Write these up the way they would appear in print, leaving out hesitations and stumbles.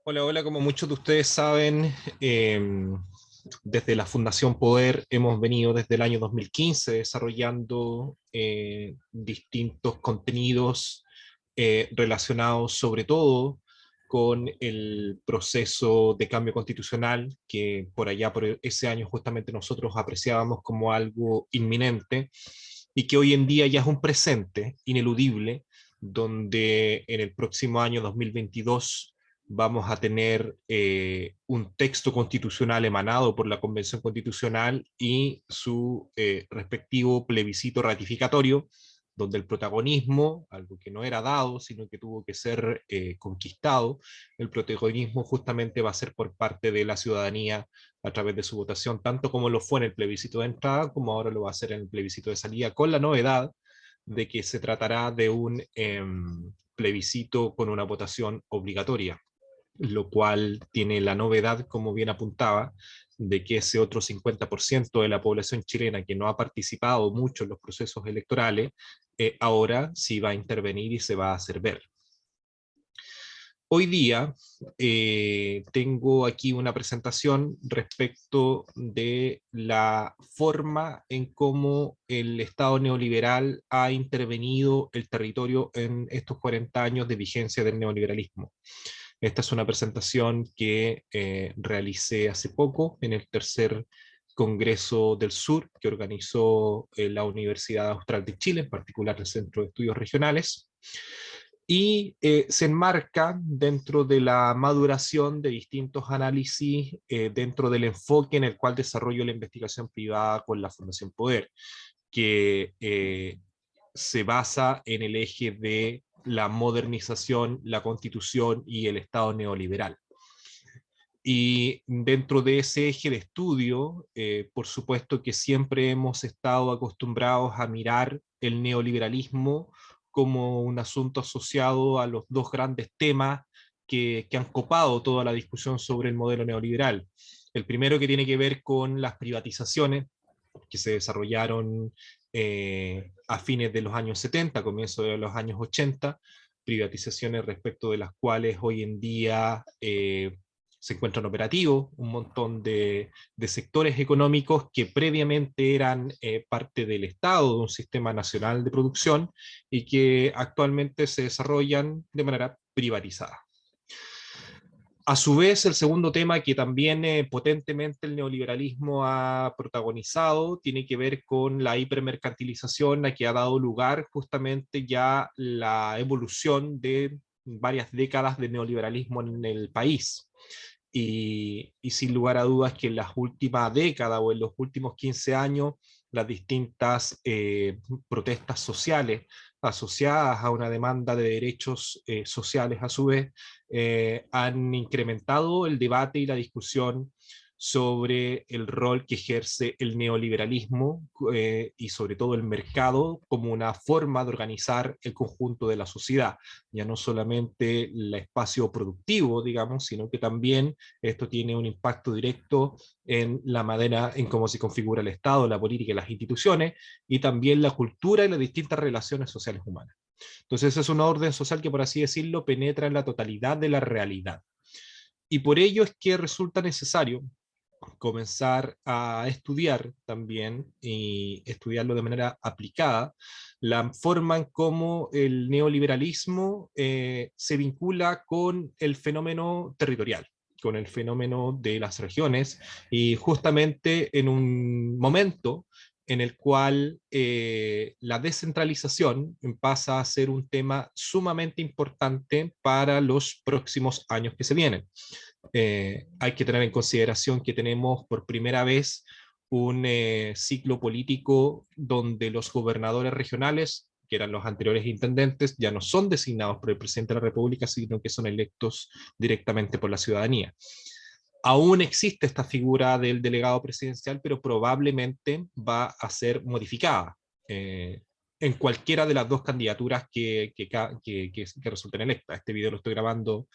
Hola, hola, como muchos de ustedes saben, desde la Fundación Poder hemos venido desde el año 2015 desarrollando distintos contenidos relacionados sobre todo con el proceso de cambio constitucional que por allá, por ese año justamente nosotros apreciábamos como algo inminente y que hoy en día ya es un presente ineludible, donde en el próximo año 2022 vamos a tener un texto constitucional emanado por la Convención Constitucional y su respectivo plebiscito ratificatorio, donde el protagonismo, algo que no era dado, sino que tuvo que ser conquistado, el protagonismo justamente va a ser por parte de la ciudadanía a través de su votación, tanto como lo fue en el plebiscito de entrada, como ahora lo va a hacer en el plebiscito de salida, con la novedad de que se tratará de un plebiscito con una votación obligatoria, lo cual tiene la novedad, como bien apuntaba, de que ese otro 50% de la población chilena que no ha participado mucho en los procesos electorales, ahora sí va a intervenir y se va a hacer ver. Hoy día tengo aquí una presentación respecto de la forma en cómo el Estado neoliberal ha intervenido el territorio en estos 40 años de vigencia del neoliberalismo. Esta es una presentación que realicé hace poco en el tercer Congreso del Sur que organizó la Universidad Austral de Chile, en particular el Centro de Estudios Regionales, y se enmarca dentro de la maduración de distintos análisis dentro del enfoque en el cual desarrollo la investigación privada con la Fundación Poder, que se basa en el eje de la modernización, la constitución y el Estado neoliberal. Y dentro de ese eje de estudio, por supuesto que siempre hemos estado acostumbrados a mirar el neoliberalismo como un asunto asociado a los dos grandes temas que han copado toda la discusión sobre el modelo neoliberal. El primero que tiene que ver con las privatizaciones que se desarrollaron a fines de los años 70, comienzo de los años 80, privatizaciones respecto de las cuales hoy en día se encuentran operativos un montón de sectores económicos que previamente eran parte del Estado, de un sistema nacional de producción, y que actualmente se desarrollan de manera privatizada. A su vez, el segundo tema que también potentemente el neoliberalismo ha protagonizado tiene que ver con la hipermercantilización a que ha dado lugar justamente ya la evolución de varias décadas de neoliberalismo en el país. Y sin lugar a dudas que en las últimas décadas o en los últimos 15 años, las distintas protestas sociales asociadas a una demanda de derechos sociales a su vez, han incrementado el debate y la discusión sobre el rol que ejerce el neoliberalismo y sobre todo el mercado como una forma de organizar el conjunto de la sociedad, ya no solamente el espacio productivo, digamos, sino que también esto tiene un impacto directo en la manera en cómo se configura el Estado, la política y las instituciones, y también la cultura y las distintas relaciones sociales humanas. Entonces es una orden social que, por así decirlo, penetra en la totalidad de la realidad. Y por ello es que resulta necesario comenzar a estudiar también y estudiarlo de manera aplicada la forma en cómo el neoliberalismo se vincula con el fenómeno territorial, con el fenómeno de las regiones y justamente en un momento en el cual la descentralización pasa a ser un tema sumamente importante para los próximos años que se vienen. Hay que tener en consideración que tenemos por primera vez un ciclo político donde los gobernadores regionales, que eran los anteriores intendentes, ya no son designados por el presidente de la República, sino que son electos directamente por la ciudadanía. Aún existe esta figura del delegado presidencial, pero probablemente va a ser modificada en cualquiera de las dos candidaturas que resulten electas. Este video lo estoy grabando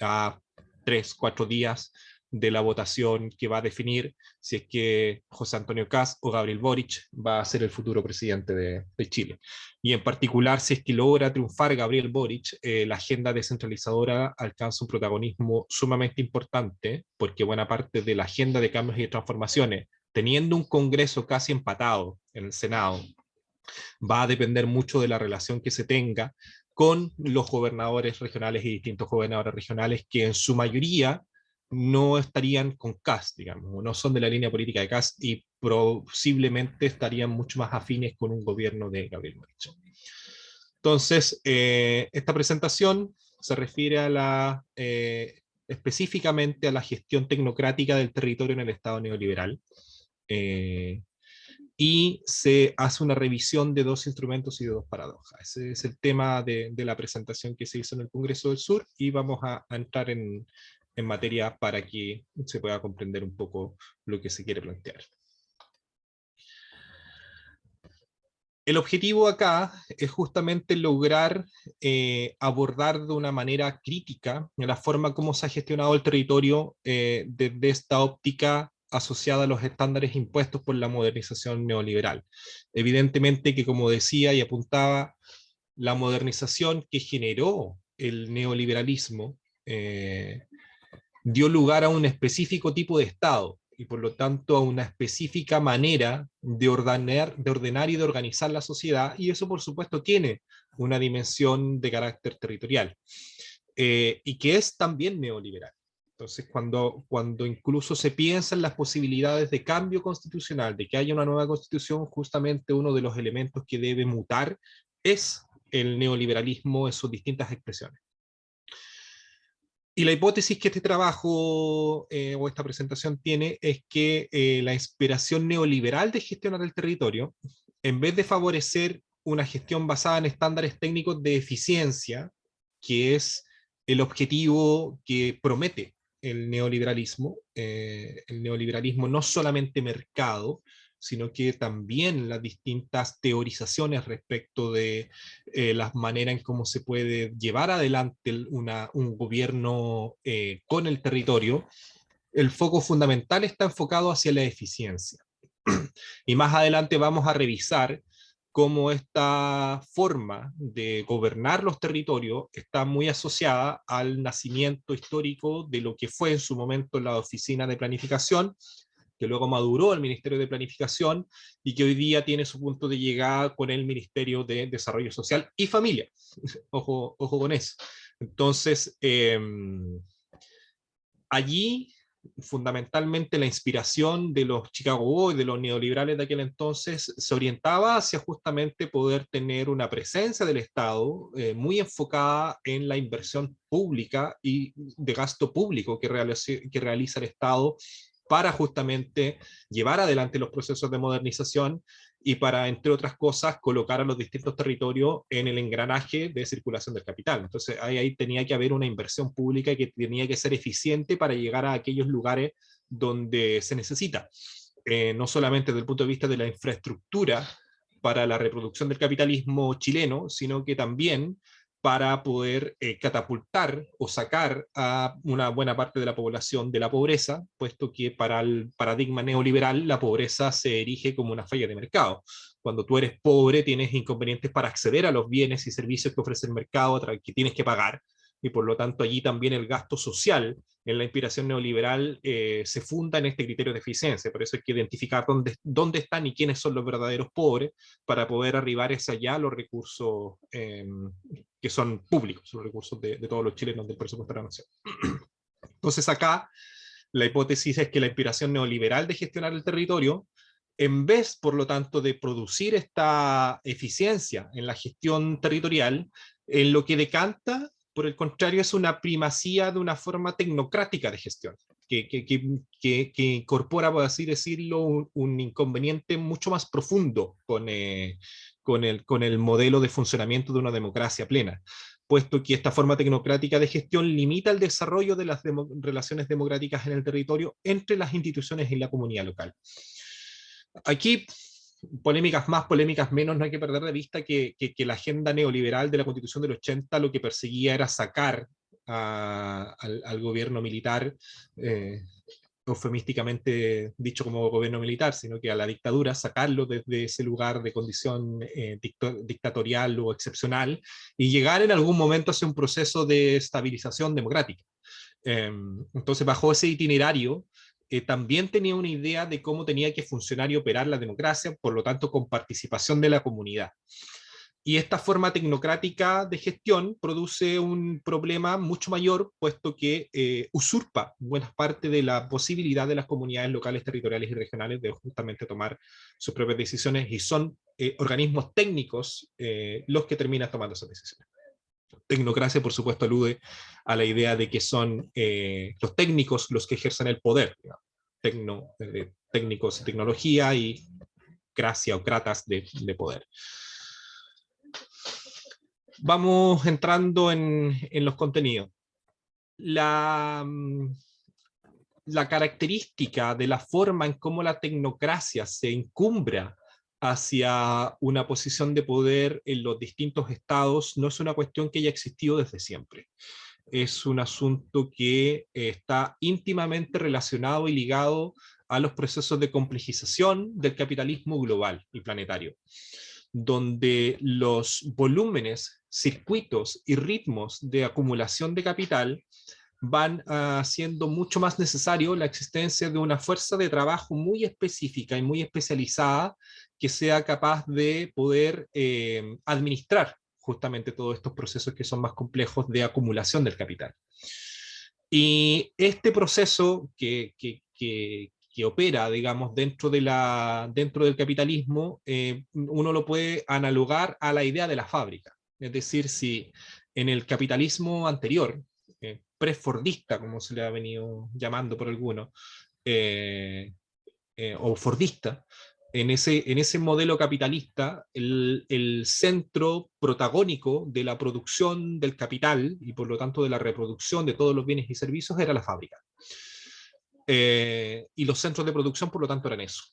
a 3, 4 días de la votación que va a definir si es que José Antonio Kast o Gabriel Boric va a ser el futuro presidente de Chile. Y en particular, si es que logra triunfar Gabriel Boric, la agenda descentralizadora alcanza un protagonismo sumamente importante, porque buena parte de la agenda de cambios y transformaciones, teniendo un Congreso casi empatado en el Senado, va a depender mucho de la relación que se tenga con los gobernadores regionales y distintos gobernadores regionales que en su mayoría no estarían con Kast, digamos, no son de la línea política de Kast y posiblemente estarían mucho más afines con un gobierno de Gabriel Boric. Entonces, esta presentación se refiere a específicamente a la gestión tecnocrática del territorio en el Estado neoliberal. Y se hace una revisión de dos instrumentos y de dos paradojas. Ese es el tema de la presentación que se hizo en el Congreso del Sur, y vamos a entrar en materia para que se pueda comprender un poco lo que se quiere plantear. El objetivo acá es justamente lograr abordar de una manera crítica la forma como se ha gestionado el territorio desde esta óptica asociada a los estándares impuestos por la modernización neoliberal. Evidentemente que, como decía y apuntaba, la modernización que generó el neoliberalismo dio lugar a un específico tipo de Estado y por lo tanto a una específica manera de ordenar y de organizar la sociedad, y eso por supuesto tiene una dimensión de carácter territorial y que es también neoliberal. Entonces, cuando incluso se piensa en las posibilidades de cambio constitucional, de que haya una nueva constitución, justamente uno de los elementos que debe mutar es el neoliberalismo en sus distintas expresiones. Y la hipótesis que este trabajo o esta presentación tiene es que la inspiración neoliberal de gestionar el territorio, en vez de favorecer una gestión basada en estándares técnicos de eficiencia, que es el objetivo que promete el neoliberalismo no solamente mercado, sino que también las distintas teorizaciones respecto de la manera en cómo se puede llevar adelante un gobierno con el territorio. El foco fundamental está enfocado hacia la eficiencia. Y más adelante vamos a revisar cómo esta forma de gobernar los territorios está muy asociada al nacimiento histórico de lo que fue en su momento la Oficina de Planificación, que luego maduró el Ministerio de Planificación y que hoy día tiene su punto de llegada con el Ministerio de Desarrollo Social y Familia. Ojo con eso. Entonces, allí fundamentalmente la inspiración de los Chicago Boys, de los neoliberales de aquel entonces, se orientaba hacia justamente poder tener una presencia del Estado muy enfocada en la inversión pública y de gasto público que realiza el Estado para justamente llevar adelante los procesos de modernización y para, entre otras cosas, colocar a los distintos territorios en el engranaje de circulación del capital. Entonces ahí tenía que haber una inversión pública que tenía que ser eficiente para llegar a aquellos lugares donde se necesita, no solamente desde el punto de vista de la infraestructura para la reproducción del capitalismo chileno, sino que también para poder catapultar o sacar a una buena parte de la población de la pobreza, puesto que para el paradigma neoliberal la pobreza se erige como una falla de mercado. Cuando tú eres pobre tienes inconvenientes para acceder a los bienes y servicios que ofrece el mercado, que tienes que pagar, y por lo tanto allí también el gasto social en la inspiración neoliberal se funda en este criterio de eficiencia. Por eso hay que identificar dónde están y quiénes son los verdaderos pobres para poder arribar hacia allá los recursos que son públicos, los recursos de todos los chilenos del presupuesto de la nación. Entonces acá la hipótesis es que la inspiración neoliberal de gestionar el territorio, en vez, por lo tanto, de producir esta eficiencia en la gestión territorial, en lo que decanta, por el contrario, es una primacía de una forma tecnocrática de gestión, que incorpora, por así decirlo, un inconveniente mucho más profundo con el modelo de funcionamiento de una democracia plena, puesto que esta forma tecnocrática de gestión limita el desarrollo de las relaciones democráticas en el territorio entre las instituciones y la comunidad local. Aquí, polémicas más, polémicas menos, no hay que perder de vista que la agenda neoliberal de la Constitución del 80 lo que perseguía era sacar al gobierno militar, eufemísticamente dicho como gobierno militar, sino que a la dictadura, sacarlo desde ese lugar de condición dictatorial o excepcional y llegar en algún momento hacia un proceso de estabilización democrática. Entonces, bajo ese itinerario, también tenía una idea de cómo tenía que funcionar y operar la democracia, por lo tanto, con participación de la comunidad. Y esta forma tecnocrática de gestión produce un problema mucho mayor, puesto que usurpa buena parte de la posibilidad de las comunidades locales, territoriales y regionales de justamente tomar sus propias decisiones, y son organismos técnicos los que terminan tomando esas decisiones. Tecnocracia, por supuesto, alude a la idea de que son los técnicos los que ejercen el poder, técnicos de tecnología y cracia o kratas de poder. Vamos entrando en los contenidos. La característica de la forma en cómo la tecnocracia se encumbra hacia una posición de poder en los distintos estados no es una cuestión que haya existido desde siempre. Es un asunto que está íntimamente relacionado y ligado a los procesos de complejización del capitalismo global y planetario, donde los volúmenes, circuitos y ritmos de acumulación de capital van haciendo mucho más necesario la existencia de una fuerza de trabajo muy específica y muy especializada que sea capaz de poder administrar justamente todos estos procesos que son más complejos de acumulación del capital. Y este proceso que opera, digamos, dentro del capitalismo, uno lo puede analogar a la idea de la fábrica. Es decir, si en el capitalismo anterior, pre-fordista, como se le ha venido llamando por algunos, o fordista, en ese modelo capitalista, el centro protagónico de la producción del capital y por lo tanto de la reproducción de todos los bienes y servicios era la fábrica. Y los centros de producción, por lo tanto, eran eso.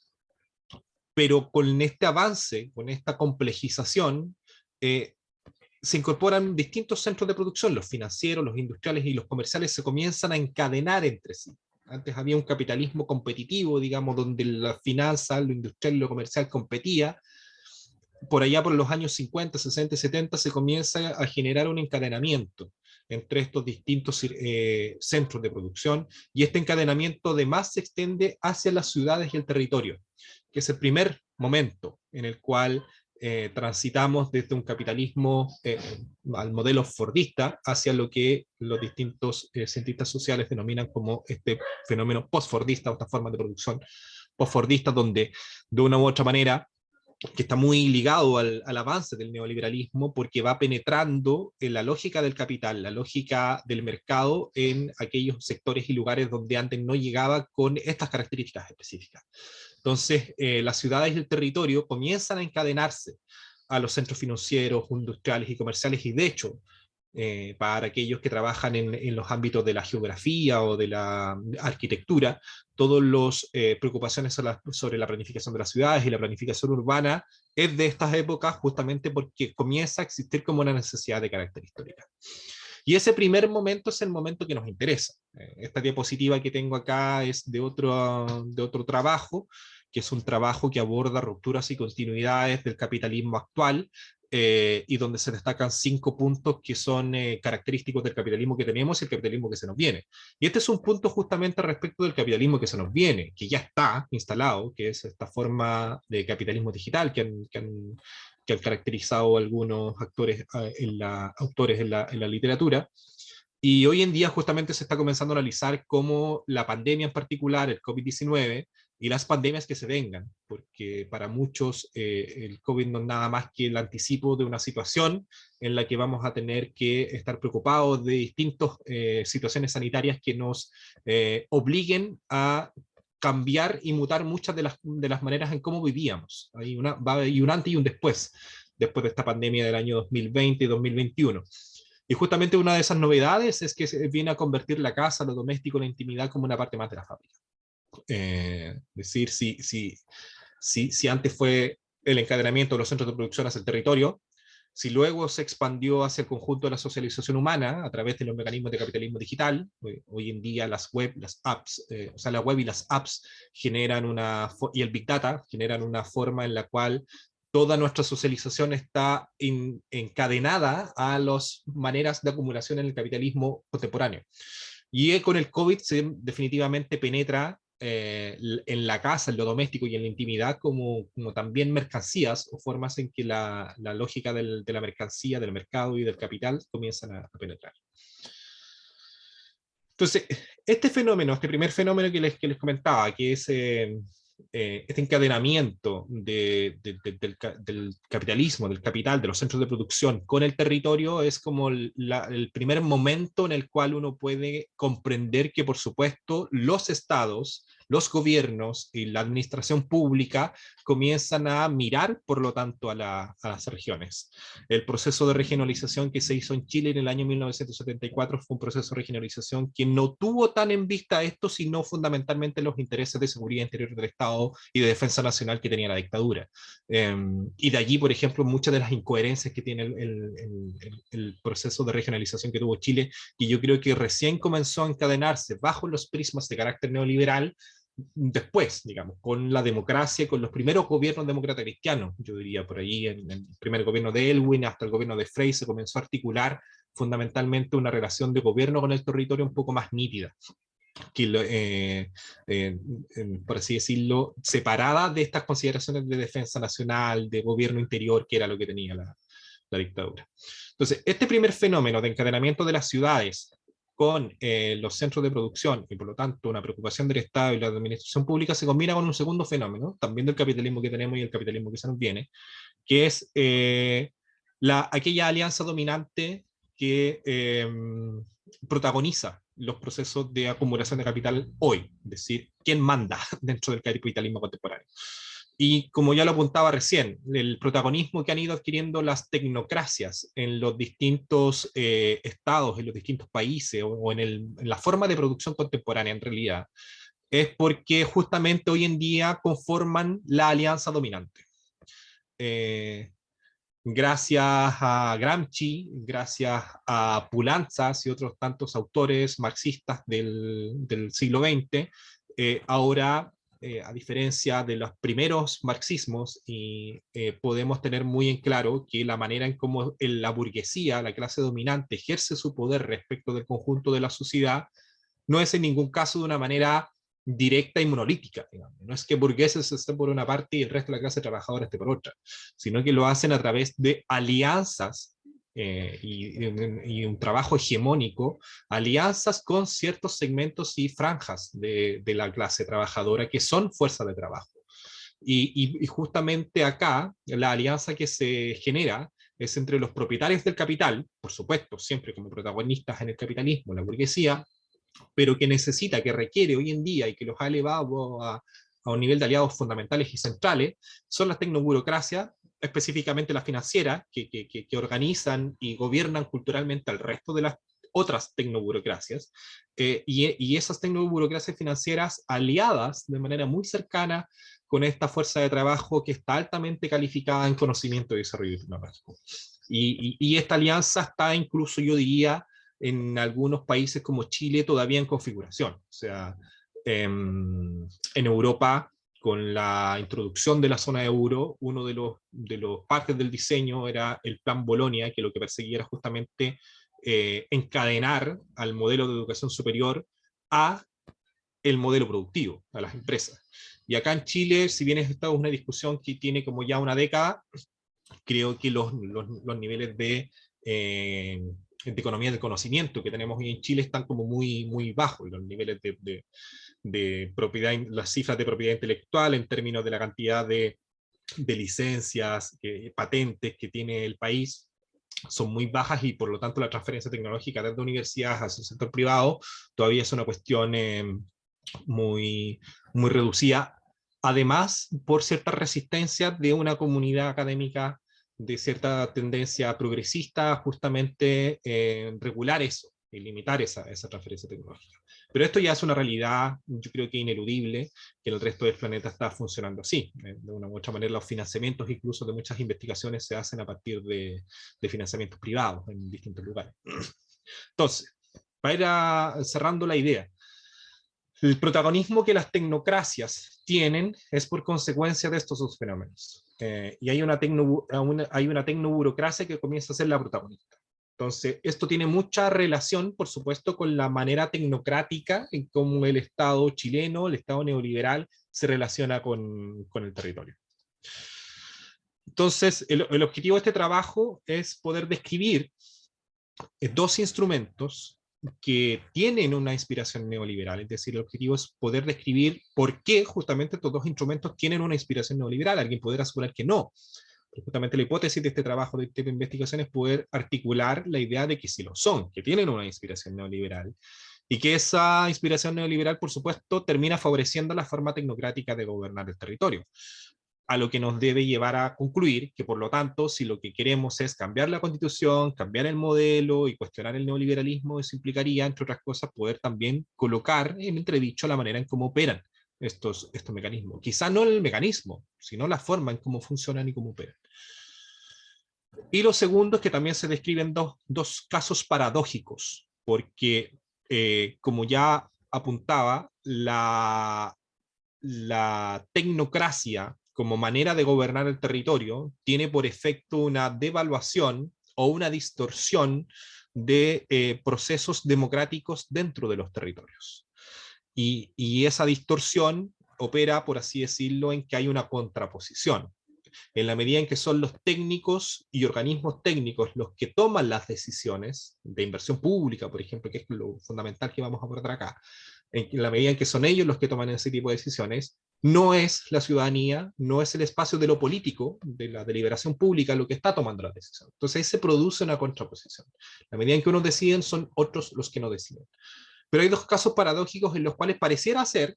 Pero con este avance, con esta complejización, se incorporan distintos centros de producción, los financieros, los industriales y los comerciales se comienzan a encadenar entre sí. Antes había un capitalismo competitivo, digamos, donde la finanza, lo industrial y lo comercial competía. Por allá por los años 50, 60 y 70 se comienza a generar un encadenamiento entre estos distintos centros de producción, y este encadenamiento además se extiende hacia las ciudades y el territorio, que es el primer momento en el cual transitamos desde un capitalismo al modelo fordista hacia lo que los distintos cientistas sociales denominan como este fenómeno postfordista, o esta forma de producción postfordista, donde de una u otra manera, que está muy ligado al avance del neoliberalismo, porque va penetrando en la lógica del capital, la lógica del mercado en aquellos sectores y lugares donde antes no llegaba con estas características específicas. Entonces, las ciudades y el territorio comienzan a encadenarse a los centros financieros, industriales y comerciales, y de hecho, para aquellos que trabajan en los ámbitos de la geografía o de la arquitectura, todas las preocupaciones sobre la planificación de las ciudades y la planificación urbana es de estas épocas, justamente porque comienza a existir como una necesidad de carácter histórica. Y ese primer momento es el momento que nos interesa. Esta diapositiva que tengo acá es de otro trabajo, que es un trabajo que aborda rupturas y continuidades del capitalismo actual, y donde se destacan 5 puntos que son característicos del capitalismo que tenemos y el capitalismo que se nos viene. Y este es un punto justamente respecto del capitalismo que se nos viene, que ya está instalado, que es esta forma de capitalismo digital que han caracterizado algunos autores en la literatura. Y hoy en día justamente se está comenzando a analizar cómo la pandemia en particular, el COVID-19, y las pandemias que se vengan, porque para muchos el COVID no es nada más que el anticipo de una situación en la que vamos a tener que estar preocupados de distintas situaciones sanitarias que nos obliguen a cambiar y mutar muchas de las maneras en cómo vivíamos. Hay un antes y un después de esta pandemia del año 2020 y 2021. Y justamente una de esas novedades es que se viene a convertir la casa, lo doméstico, la intimidad como una parte más de la fábrica. Decir, si antes fue el encadenamiento de los centros de producción hacia el territorio, Si luego se expandió hacia el conjunto de la socialización humana a través de los mecanismos de capitalismo digital, hoy en día las web, las apps, o sea, la web y las apps generan y el Big Data generan una forma en la cual toda nuestra socialización está encadenada a las maneras de acumulación en el capitalismo contemporáneo. Y con el COVID se definitivamente penetra en la casa, en lo doméstico y en la intimidad, como también mercancías o formas en que la lógica de la mercancía, del mercado y del capital comienzan a penetrar. Entonces, este fenómeno, este primer fenómeno que les comentaba, que es este encadenamiento del capitalismo, del capital, de los centros de producción con el territorio, es como el primer momento en el cual uno puede comprender que, por supuesto, los estados, los gobiernos y la administración pública comienzan a mirar, por lo tanto, a las regiones. El proceso de regionalización que se hizo en Chile en el año 1974 fue un proceso de regionalización que no tuvo tan en vista esto, sino fundamentalmente los intereses de seguridad interior del Estado y de defensa nacional que tenía la dictadura. Y de allí, por ejemplo, muchas de las incoherencias que tiene el proceso de regionalización que tuvo Chile, que yo creo que recién comenzó a encadenarse bajo los prismas de carácter neoliberal, después, digamos, con la democracia, con los primeros gobiernos demócratas cristianos, yo diría por ahí, en el primer gobierno de Elwin hasta el gobierno de Frey, se comenzó a articular fundamentalmente una relación de gobierno con el territorio un poco más nítida, que, por así decirlo, separada de estas consideraciones de defensa nacional, de gobierno interior, que era lo que tenía la dictadura. Entonces, este primer fenómeno de encadenamiento de las ciudades con los centros de producción y por lo tanto una preocupación del Estado y la administración pública se combina con un segundo fenómeno, también del capitalismo que tenemos y el capitalismo que se nos viene, que es aquella alianza dominante que protagoniza los procesos de acumulación de capital hoy, es decir, quién manda dentro del capitalismo contemporáneo. Y como ya lo apuntaba recién, el protagonismo que han ido adquiriendo las tecnocracias en los distintos estados, en los distintos países, o en la forma de producción contemporánea en realidad, es porque justamente hoy en día conforman la alianza dominante. Gracias a Gramsci, gracias a Poulantzas y otros tantos autores marxistas del siglo XX, ahora, a diferencia de los primeros marxismos, podemos tener muy en claro que la manera en cómo la burguesía, la clase dominante, ejerce su poder respecto del conjunto de la sociedad, no es en ningún caso de una manera directa y monolítica, digamos. No es que burgueses estén por una parte y el resto de la clase trabajadora esté por otra, sino que lo hacen a través de alianzas y un trabajo hegemónico, alianzas con ciertos segmentos y franjas de la clase trabajadora que son fuerza de trabajo. Y justamente acá, la alianza que se genera es entre los propietarios del capital, por supuesto, siempre como protagonistas en el capitalismo, la burguesía, pero que necesita, que requiere hoy en día y que los ha elevado a un nivel de aliados fundamentales y centrales, son las tecnoburocracias, específicamente las financieras, que organizan y gobiernan culturalmente al resto de las otras tecnoburocracias, y esas tecnoburocracias financieras aliadas de manera muy cercana con esta fuerza de trabajo que está altamente calificada en conocimiento y desarrollo tecnológico. Y esta alianza está incluso, yo diría, en algunos países como Chile todavía en configuración. O sea, en Europa, con la introducción de la zona euro, uno de los partes del diseño era el Plan Bolonia, que lo que perseguía era justamente encadenar al modelo de educación superior a el modelo productivo, a las empresas. Y acá en Chile, si bien esta es una discusión que tiene como ya una década, creo que los niveles de economía del conocimiento que tenemos hoy en Chile están como muy, muy bajos, los niveles de propiedad, las cifras de propiedad intelectual en términos de la cantidad de licencias, patentes que tiene el país, son muy bajas y por lo tanto la transferencia tecnológica desde universidades hacia el sector privado todavía es una cuestión muy, muy reducida, además por cierta resistencia de una comunidad académica de cierta tendencia progresista justamente regular eso, y limitar esa transferencia tecnológica. Pero esto ya es una realidad, yo creo que ineludible, que en el resto del planeta está funcionando así. De una u otra manera, los financiamientos incluso de muchas investigaciones se hacen a partir de financiamientos privados en distintos lugares. Entonces, para ir cerrando la idea, el protagonismo que las tecnocracias tienen es por consecuencia de estos dos fenómenos. Y hay una tecnoburocracia que comienza a ser la protagonista. Entonces, esto tiene mucha relación, por supuesto, con la manera tecnocrática en cómo el Estado chileno, el Estado neoliberal, se relaciona con el territorio. Entonces, el objetivo de este trabajo es poder describir dos instrumentos que tienen una inspiración neoliberal, es decir, el objetivo es poder describir por qué justamente estos dos instrumentos tienen una inspiración neoliberal. Alguien podrá asegurar que no. Pero justamente la hipótesis de este trabajo, de esta investigación, es poder articular la idea de que sí lo son, que tienen una inspiración neoliberal, y que esa inspiración neoliberal, por supuesto, termina favoreciendo la forma tecnocrática de gobernar el territorio. A lo que nos debe llevar a concluir que, por lo tanto, si lo que queremos es cambiar la constitución, cambiar el modelo y cuestionar el neoliberalismo, eso implicaría, entre otras cosas, poder también colocar en entredicho la manera en cómo operan estos mecanismos. Quizá no el mecanismo, sino la forma en cómo funcionan y cómo operan. Y lo segundo es que también se describen dos casos paradójicos, porque, como ya apuntaba, la tecnocracia como manera de gobernar el territorio tiene por efecto una devaluación o una distorsión de procesos democráticos dentro de los territorios. Y esa distorsión opera, por así decirlo, en que hay una contraposición. En la medida en que son los técnicos y organismos técnicos los que toman las decisiones de inversión pública, por ejemplo, que es lo fundamental que vamos a abordar acá, en la medida en que son ellos los que toman ese tipo de decisiones, no es la ciudadanía, no es el espacio de lo político, de la deliberación pública, lo que está tomando la decisión. Entonces ahí se produce una contraposición. La medida en que unos deciden, son otros los que no deciden. Pero hay dos casos paradójicos en los cuales pareciera ser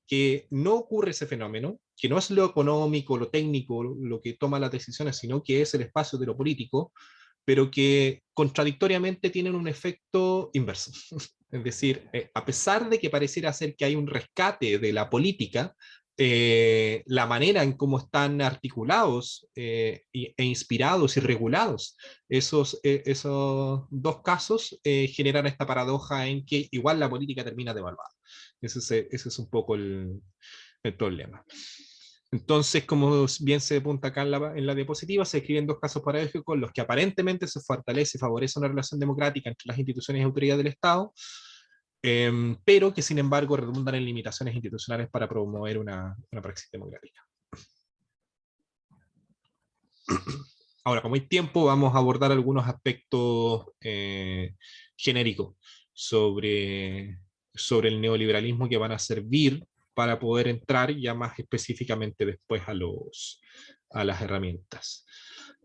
que no ocurre ese fenómeno, que no es lo económico, lo técnico, lo que toma las decisiones, sino que es el espacio de lo político, pero que contradictoriamente tienen un efecto inverso. Es decir, a pesar de que pareciera ser que hay un rescate de la política, la manera en cómo están articulados e inspirados y regulados esos dos casos generan esta paradoja en que igual la política termina devaluada. Ese es un poco el problema. Entonces, como bien se apunta acá en la diapositiva, se describen dos casos paradójicos en los que aparentemente se fortalece y favorece una relación democrática entre las instituciones y autoridades del Estado, pero que sin embargo redundan en limitaciones institucionales para promover una praxis democrática. Ahora, como hay tiempo, vamos a abordar algunos aspectos genéricos sobre el neoliberalismo que van a servir para poder entrar ya más específicamente después a las herramientas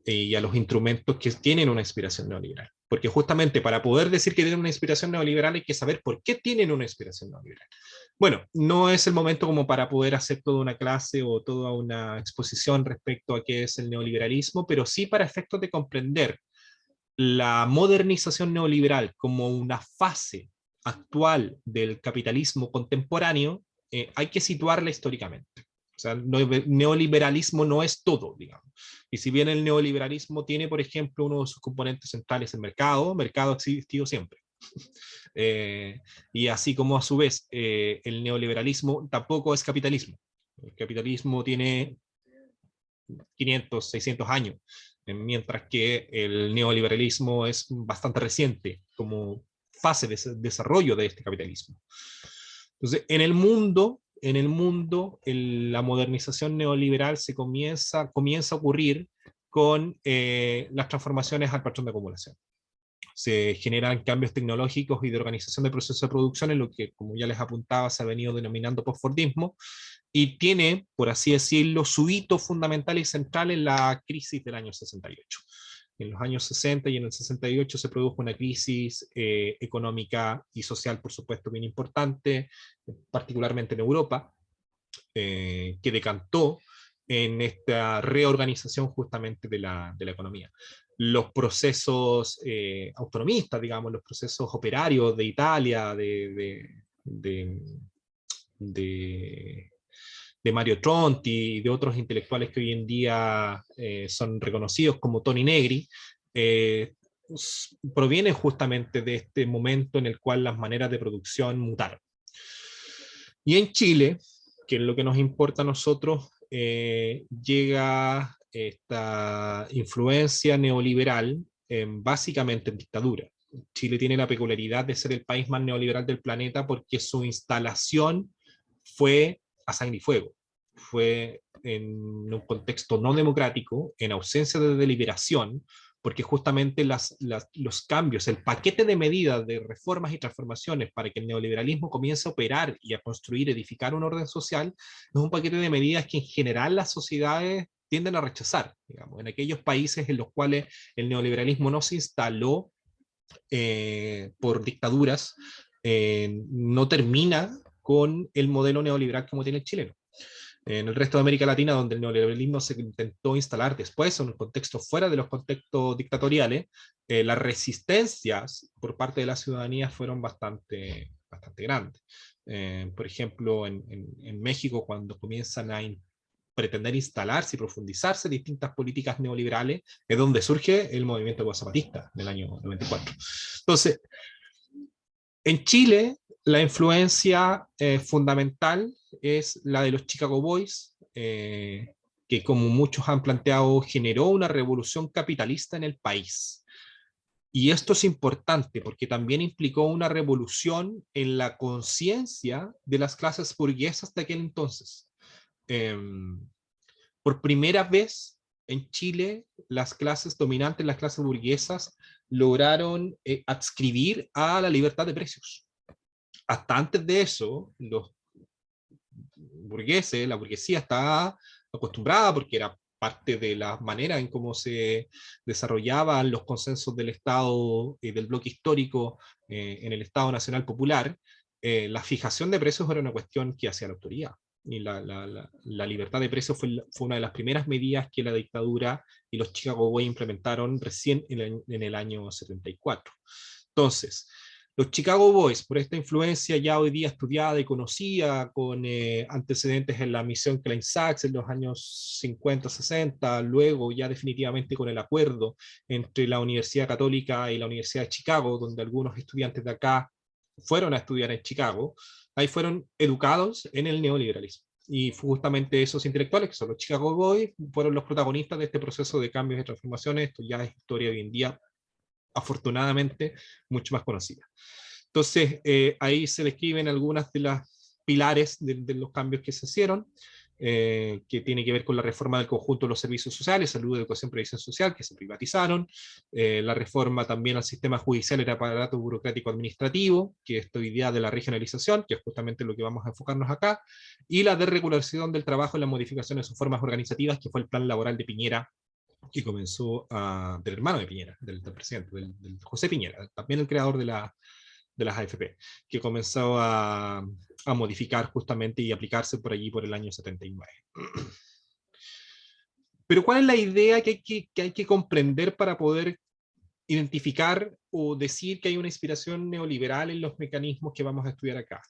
y a los instrumentos que tienen una inspiración neoliberal. Porque justamente para poder decir que tienen una inspiración neoliberal hay que saber por qué tienen una inspiración neoliberal. Bueno, no es el momento como para poder hacer toda una clase o toda una exposición respecto a qué es el neoliberalismo, pero sí para efectos de comprender la modernización neoliberal como una fase actual del capitalismo contemporáneo, hay que situarla históricamente. O sea, el neoliberalismo no es todo, digamos. Y si bien el neoliberalismo tiene, por ejemplo, uno de sus componentes centrales el mercado ha existido siempre. Y así como a su vez el neoliberalismo tampoco es capitalismo. El capitalismo tiene 500, 600 años, mientras que el neoliberalismo es bastante reciente como fase de desarrollo de este capitalismo. Entonces, la modernización neoliberal comienza a ocurrir con las transformaciones al patrón de acumulación. Se generan cambios tecnológicos y de organización de procesos de producción en lo que, como ya les apuntaba, se ha venido denominando postfordismo, y tiene, por así decirlo, su hito fundamental y central en la crisis del año 68. En los años 60 y en el 68 se produjo una crisis económica y social, por supuesto, bien importante, particularmente en Europa, que decantó en esta reorganización justamente de la economía. los procesos autonomistas, digamos, los procesos operarios de Italia, de, de Mario Tronti y de otros intelectuales que hoy en día son reconocidos como Toni Negri, proviene justamente de este momento en el cual las maneras de producción mutaron. Y en Chile, que es lo que nos importa a nosotros, llega esta influencia neoliberal básicamente en dictadura. Chile tiene la peculiaridad de ser el país más neoliberal del planeta porque su instalación fue a sangre y fuego. Fue en un contexto no democrático, en ausencia de deliberación, porque justamente los cambios, el paquete de medidas de reformas y transformaciones para que el neoliberalismo comience a operar y a construir, edificar un orden social, es un paquete de medidas que en general las sociedades tienden a rechazar, digamos, en aquellos países en los cuales el neoliberalismo no se instaló por dictaduras, no termina con el modelo neoliberal como tiene el chileno. En el resto de América Latina, donde el neoliberalismo se intentó instalar después, en un contexto fuera de los contextos dictatoriales, las resistencias por parte de la ciudadanía fueron bastante grandes. Por ejemplo, en México, cuando comienzan a pretender instalarse y profundizarse distintas políticas neoliberales, es donde surge el movimiento zapatista del año 94. Entonces, en Chile, la influencia fundamental es la de los Chicago Boys, que como muchos han planteado, generó una revolución capitalista en el país. Y esto es importante porque también implicó una revolución en la conciencia de las clases burguesas de aquel entonces. Por primera vez en Chile, las clases dominantes, las clases burguesas, lograron adscribir a la libertad de precios. Hasta antes de eso, los burgueses, la burguesía estaba acostumbrada, porque era parte de la manera en cómo se desarrollaban los consensos del Estado y del bloque histórico en el Estado Nacional Popular, la fijación de precios era una cuestión que hacía la autoridad. Y la libertad de precios fue una de las primeras medidas que la dictadura y los Chicago Boys implementaron recién en el año 74. Entonces, los Chicago Boys, por esta influencia ya hoy día estudiada y conocida, con antecedentes en la misión Klein Sachs en los años 50, 60, luego ya definitivamente con el acuerdo entre la Universidad Católica y la Universidad de Chicago, donde algunos estudiantes de acá fueron a estudiar en Chicago, ahí fueron educados en el neoliberalismo. Y justamente esos intelectuales, que son los Chicago Boys, fueron los protagonistas de este proceso de cambios y transformaciones. Esto ya es historia hoy en día, afortunadamente, mucho más conocida. Entonces, ahí se describen algunas de las pilares de los cambios que se hicieron, que tiene que ver con la reforma del conjunto de los servicios sociales, salud, educación, previsión social, que se privatizaron, la reforma también al sistema judicial y el aparato burocrático administrativo, que es esta idea de la regionalización, que es justamente lo que vamos a enfocarnos acá, y la desregulación del trabajo y la modificación de sus formas organizativas, que fue el plan laboral de Piñera, que comenzó del hermano de Piñera, del presidente, del José Piñera, también el creador de las AFP, que comenzó a modificar justamente y aplicarse por allí por el año 79. Pero ¿cuál es la idea que hay que comprender para poder identificar o decir que hay una inspiración neoliberal en los mecanismos que vamos a estudiar acá?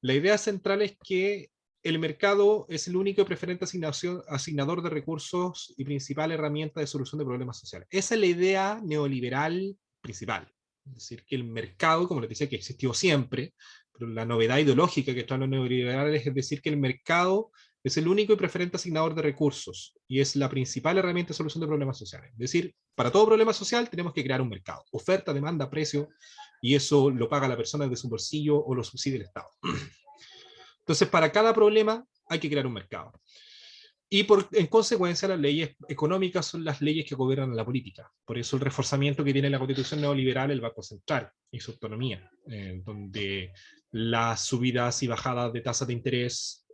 La idea central es que el mercado es el único y preferente asignador de recursos y principal herramienta de solución de problemas sociales. Esa es la idea neoliberal principal. Es decir, que el mercado, como les decía, que existió siempre, pero la novedad ideológica que traen los neoliberales es decir que el mercado es el único y preferente asignador de recursos y es la principal herramienta de solución de problemas sociales. Es decir, para todo problema social tenemos que crear un mercado. Oferta, demanda, precio, y eso lo paga la persona de su bolsillo o lo subsidia el Estado. Entonces, para cada problema hay que crear un mercado. Y en consecuencia, las leyes económicas son las leyes que gobiernan la política. Por eso el reforzamiento que tiene la Constitución neoliberal, el Banco Central y su autonomía, donde las subidas y bajadas de tasas de interés,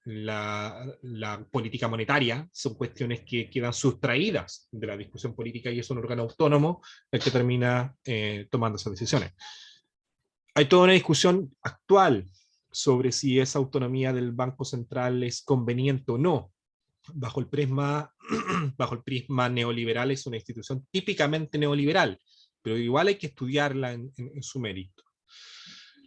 la política monetaria, son cuestiones que quedan sustraídas de la discusión política y es un órgano autónomo el que termina tomando esas decisiones. Hay toda una discusión actual sobre si esa autonomía del Banco Central es conveniente o no. bajo el prisma, bajo el prisma neoliberal es una institución típicamente neoliberal, pero igual hay que estudiarla en su mérito.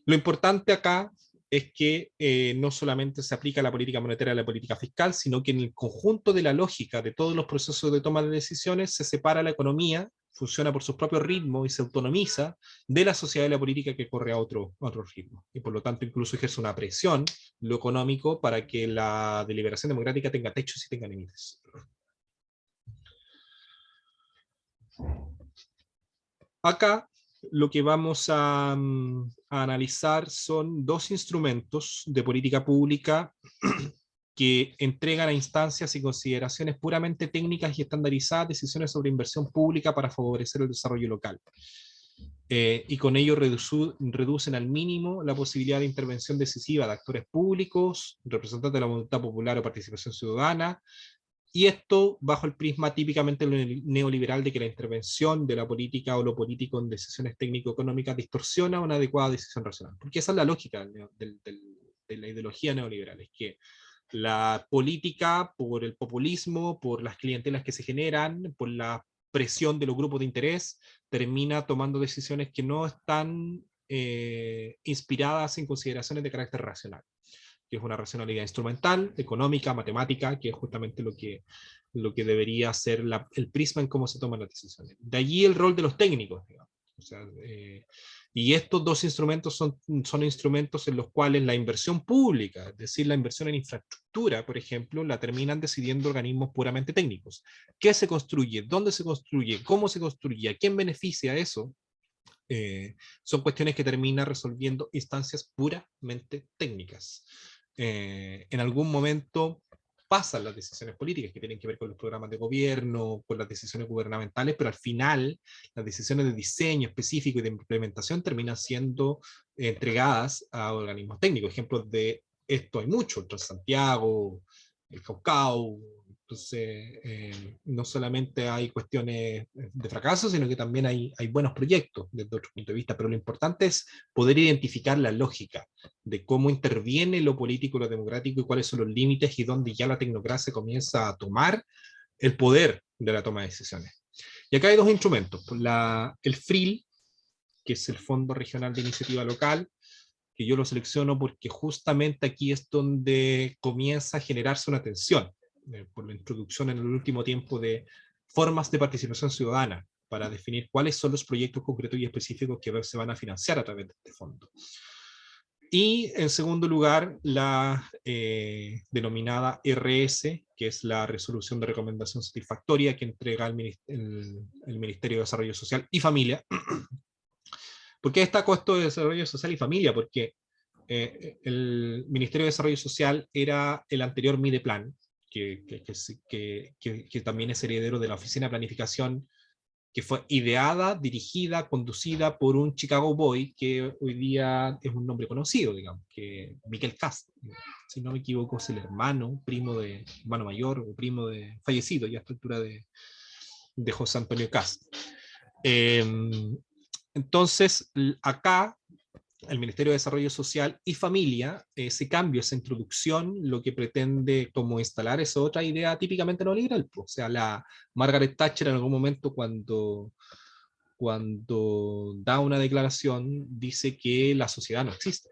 Lo importante acá es que no solamente se aplica la política monetaria a la política fiscal, sino que en el conjunto de la lógica de todos los procesos de toma de decisiones se separa la economía, funciona por sus propios ritmos y se autonomiza de la sociedad y la política que corre a otro ritmo. Y por lo tanto incluso ejerce una presión lo económico para que la deliberación democrática tenga techos y tenga límites. Acá lo que vamos a analizar son dos instrumentos de política pública que entregan a instancias y consideraciones puramente técnicas y estandarizadas decisiones sobre inversión pública para favorecer el desarrollo local. Y con ello reducen al mínimo la posibilidad de intervención decisiva de actores públicos, representantes de la voluntad popular o participación ciudadana, y esto bajo el prisma típicamente neoliberal de que la intervención de la política o lo político en decisiones técnico-económicas distorsiona una adecuada decisión racional. Porque esa es la lógica de la ideología neoliberal, es que la política, por el populismo, por las clientelas que se generan, por la presión de los grupos de interés, termina tomando decisiones que no están inspiradas en consideraciones de carácter racional, que es una racionalidad instrumental, económica, matemática, que es justamente lo que debería ser el prisma en cómo se toman las decisiones. De allí el rol de los técnicos, digamos. O sea, y estos dos instrumentos son instrumentos en los cuales la inversión pública, es decir, la inversión en infraestructura, por ejemplo, la terminan decidiendo organismos puramente técnicos. ¿Qué se construye? ¿Dónde se construye? ¿Cómo se construye? ¿A quién beneficia eso? Son cuestiones que termina resolviendo instancias puramente técnicas. En algún momento pasan las decisiones políticas que tienen que ver con los programas de gobierno, con las decisiones gubernamentales, pero al final las decisiones de diseño específico y de implementación terminan siendo entregadas a organismos técnicos. Ejemplos de esto hay mucho, el Transantiago, el Caucao. Entonces, no solamente hay cuestiones de fracaso, sino que también hay buenos proyectos desde otro punto de vista, pero lo importante es poder identificar la lógica de cómo interviene lo político, lo democrático y cuáles son los límites y dónde ya la tecnocracia comienza a tomar el poder de la toma de decisiones. Y acá hay dos instrumentos, el FRIL, que es el Fondo Regional de Iniciativa Local, que yo lo selecciono porque justamente aquí es donde comienza a generarse una tensión por la introducción en el último tiempo de formas de participación ciudadana para definir cuáles son los proyectos concretos y específicos que se van a financiar a través de este fondo. Y en segundo lugar, la denominada RS, que es la resolución de recomendación satisfactoria que entrega el Ministerio de Desarrollo Social y Familia. ¿Por qué destaco esto de Desarrollo Social y Familia? Porque el Ministerio de Desarrollo Social era el anterior Mideplan, que también es heredero de la Oficina de Planificación, que fue ideada, dirigida, conducida por un Chicago Boy, que hoy día es un nombre conocido, digamos, que Miquel Cast. Si no me equivoco, es el hermano mayor o primo de fallecido ya a esta altura de José Antonio Cast. Entonces, acá el Ministerio de Desarrollo Social y Familia, ese cambio, esa introducción, lo que pretende como instalar es otra idea típicamente neoliberal. O sea, la Margaret Thatcher en algún momento cuando da una declaración dice que la sociedad no existe.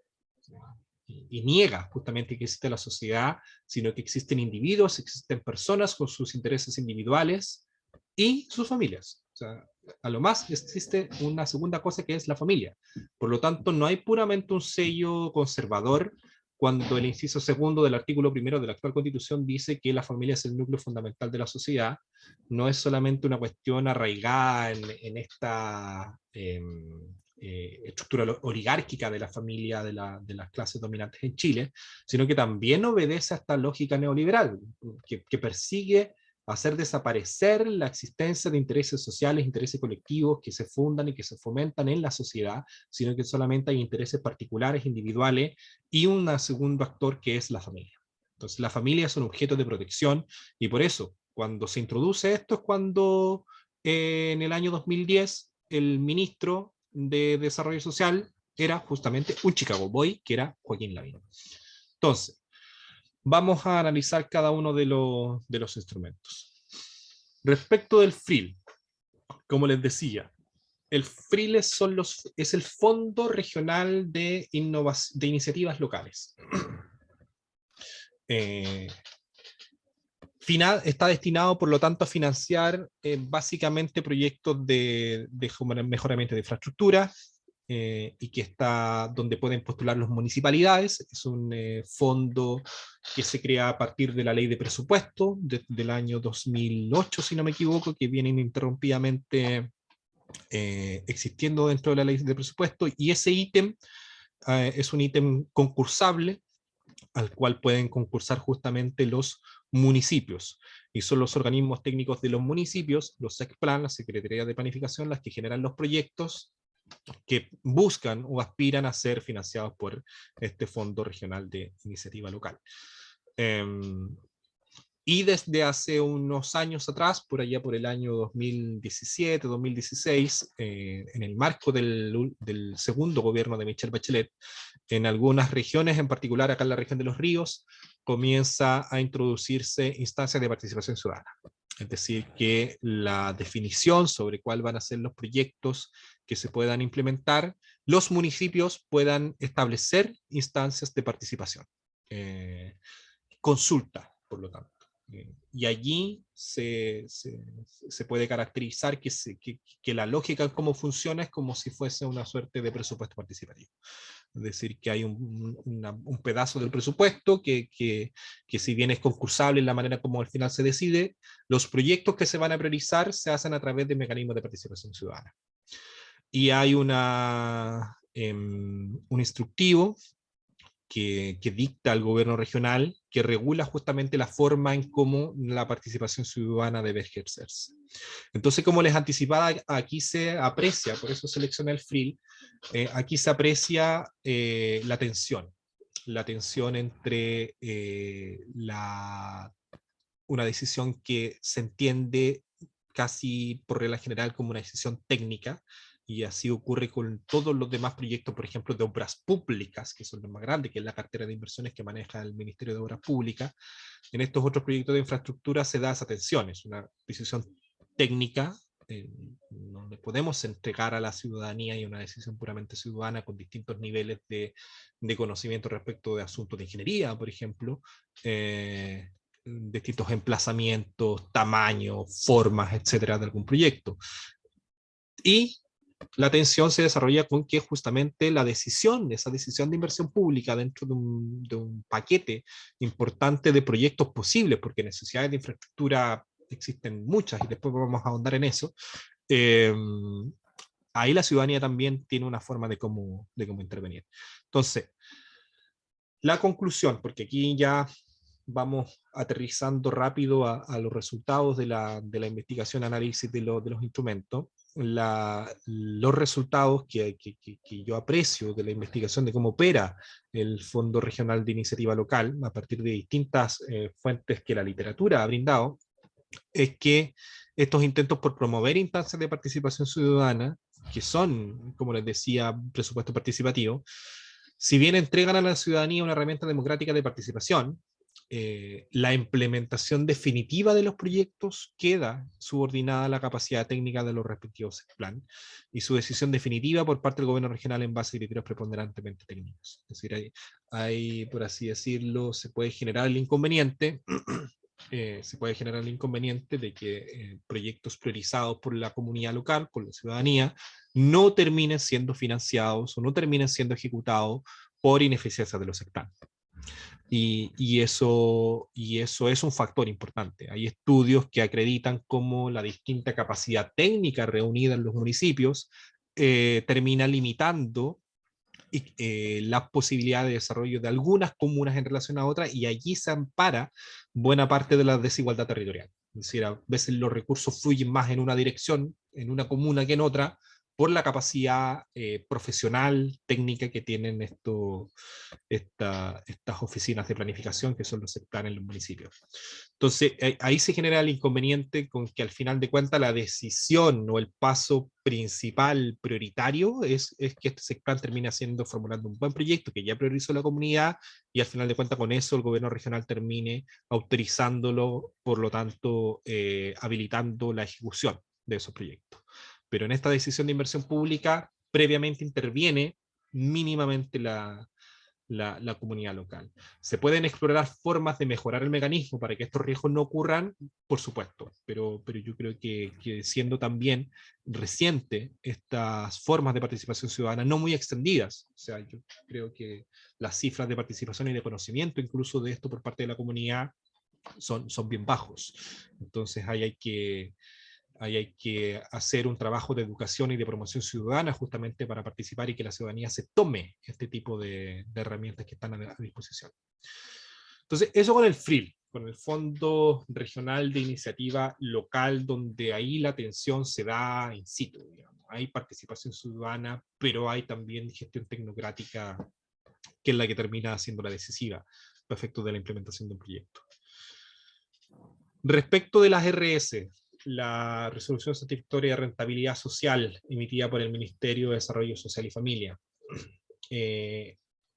Y niega justamente que existe la sociedad, sino que existen individuos, existen personas con sus intereses individuales y sus familias. O sea, a lo más existe una segunda cosa que es la familia. Por lo tanto, no hay puramente un sello conservador cuando el inciso segundo del artículo primero de la actual Constitución dice que la familia es el núcleo fundamental de la sociedad. No es solamente una cuestión arraigada en esta estructura oligárquica de la familia de las clases dominantes en Chile, sino que también obedece a esta lógica neoliberal que persigue hacer desaparecer la existencia de intereses sociales, intereses colectivos que se fundan y que se fomentan en la sociedad, sino que solamente hay intereses particulares, individuales, y un segundo actor que es la familia. Entonces la familia es un objeto de protección y por eso cuando se introduce esto es cuando en el año 2010 el ministro de Desarrollo Social era justamente un Chicago Boy que era Joaquín Lavín. Entonces, Vamos a analizar cada uno de los instrumentos. Respecto del FRIL, como les decía, el FRIL es el Fondo Regional de Iniciativas Locales. Está destinado, por lo tanto, a financiar básicamente proyectos de mejoramiento de infraestructura, y que está donde pueden postular las municipalidades. Es un fondo que se crea a partir de la ley de presupuesto del año 2008, si no me equivoco, que viene ininterrumpidamente existiendo dentro de la ley de presupuesto, y ese ítem es un ítem concursable al cual pueden concursar justamente los municipios, y son los organismos técnicos de los municipios, los SECPLAN, la Secretaría de Planificación, las que generan los proyectos que buscan o aspiran a ser financiados por este Fondo Regional de Iniciativa Local. Y desde hace unos años atrás, por allá por el año 2017, 2016, en el marco del segundo gobierno de Michelle Bachelet, en algunas regiones, en particular acá en la región de Los Ríos, comienza a introducirse instancias de participación ciudadana. Es decir, que la definición sobre cuál van a ser los proyectos que se puedan implementar, los municipios puedan establecer instancias de participación. Consulta, por lo tanto. Y allí se puede caracterizar que la lógica en cómo funciona es como si fuese una suerte de presupuesto participativo. Es decir, que hay un pedazo del presupuesto que si bien es concursable en la manera como al final se decide, los proyectos que se van a priorizar se hacen a través de mecanismos de participación ciudadana. Y hay un instructivo que dicta el gobierno regional, que regula justamente la forma en cómo la participación ciudadana debe ejercerse. Entonces, como les anticipaba, aquí se aprecia, por eso seleccioné el FRIL, aquí se aprecia la tensión entre una decisión que se entiende casi por regla general como una decisión técnica, y así ocurre con todos los demás proyectos, por ejemplo, de obras públicas, que son los más grandes, que es la cartera de inversiones que maneja el Ministerio de Obras Públicas. En estos otros proyectos de infraestructura se da esa tensión, es una decisión técnica, no le podemos entregar a la ciudadanía, y una decisión puramente ciudadana con distintos niveles de conocimiento respecto de asuntos de ingeniería, por ejemplo, distintos emplazamientos, tamaños, formas, etcétera, de algún proyecto. Y la tensión se desarrolla con que justamente esa decisión de inversión pública dentro de un paquete importante de proyectos posibles, porque necesidades de infraestructura existen muchas, y después vamos a ahondar en eso. Ahí la ciudadanía también tiene una forma de cómo intervenir. Entonces, la conclusión, porque aquí ya vamos aterrizando rápido a los resultados de la investigación, análisis de los instrumentos. Los resultados que yo aprecio de la investigación de cómo opera el Fondo Regional de Iniciativa Local, a partir de distintas fuentes que la literatura ha brindado, es que estos intentos por promover instancias de participación ciudadana, que son, como les decía, presupuesto participativo, si bien entregan a la ciudadanía una herramienta democrática de participación, la implementación definitiva de los proyectos queda subordinada a la capacidad técnica de los respectivos plan, y su decisión definitiva por parte del gobierno regional en base a criterios preponderantemente técnicos. Es decir, hay, por así decirlo, se puede generar el inconveniente de que proyectos priorizados por la comunidad local, por la ciudadanía, no terminen siendo financiados o no terminen siendo ejecutados por ineficiencia de los sectores. Y eso es un factor importante. Hay estudios que acreditan cómo la distinta capacidad técnica reunida en los municipios termina limitando la posibilidad de desarrollo de algunas comunas en relación a otras, y allí se ampara buena parte de la desigualdad territorial. Es decir, a veces los recursos fluyen más en una dirección, en una comuna, que en otra, por la capacidad profesional, técnica que tienen estas oficinas de planificación, que son los sectores en los municipios. Entonces, ahí se genera el inconveniente con que al final de cuentas la decisión o el paso principal, prioritario, es que este sector termine formulando un buen proyecto que ya priorizó la comunidad, y al final de cuentas con eso el gobierno regional termine autorizándolo, por lo tanto habilitando la ejecución de esos proyectos. Pero en esta decisión de inversión pública previamente interviene mínimamente la comunidad local. ¿Se pueden explorar formas de mejorar el mecanismo para que estos riesgos no ocurran? Por supuesto, pero yo creo que siendo también reciente estas formas de participación ciudadana, no muy extendidas, o sea, yo creo que las cifras de participación y de conocimiento incluso de esto por parte de la comunidad son bien bajos. Entonces ahí hay que hacer un trabajo de educación y de promoción ciudadana justamente para participar y que la ciudadanía se tome este tipo de herramientas que están a disposición. Entonces, eso con el FRIL, con el Fondo Regional de Iniciativa Local, donde ahí la atención se da in situ, digamos. Hay participación ciudadana, pero hay también gestión tecnocrática, que es la que termina siendo la decisiva a efectos de la implementación de un proyecto. Respecto de las RS, la resolución satisfactoria de rentabilidad social emitida por el Ministerio de Desarrollo Social y Familia.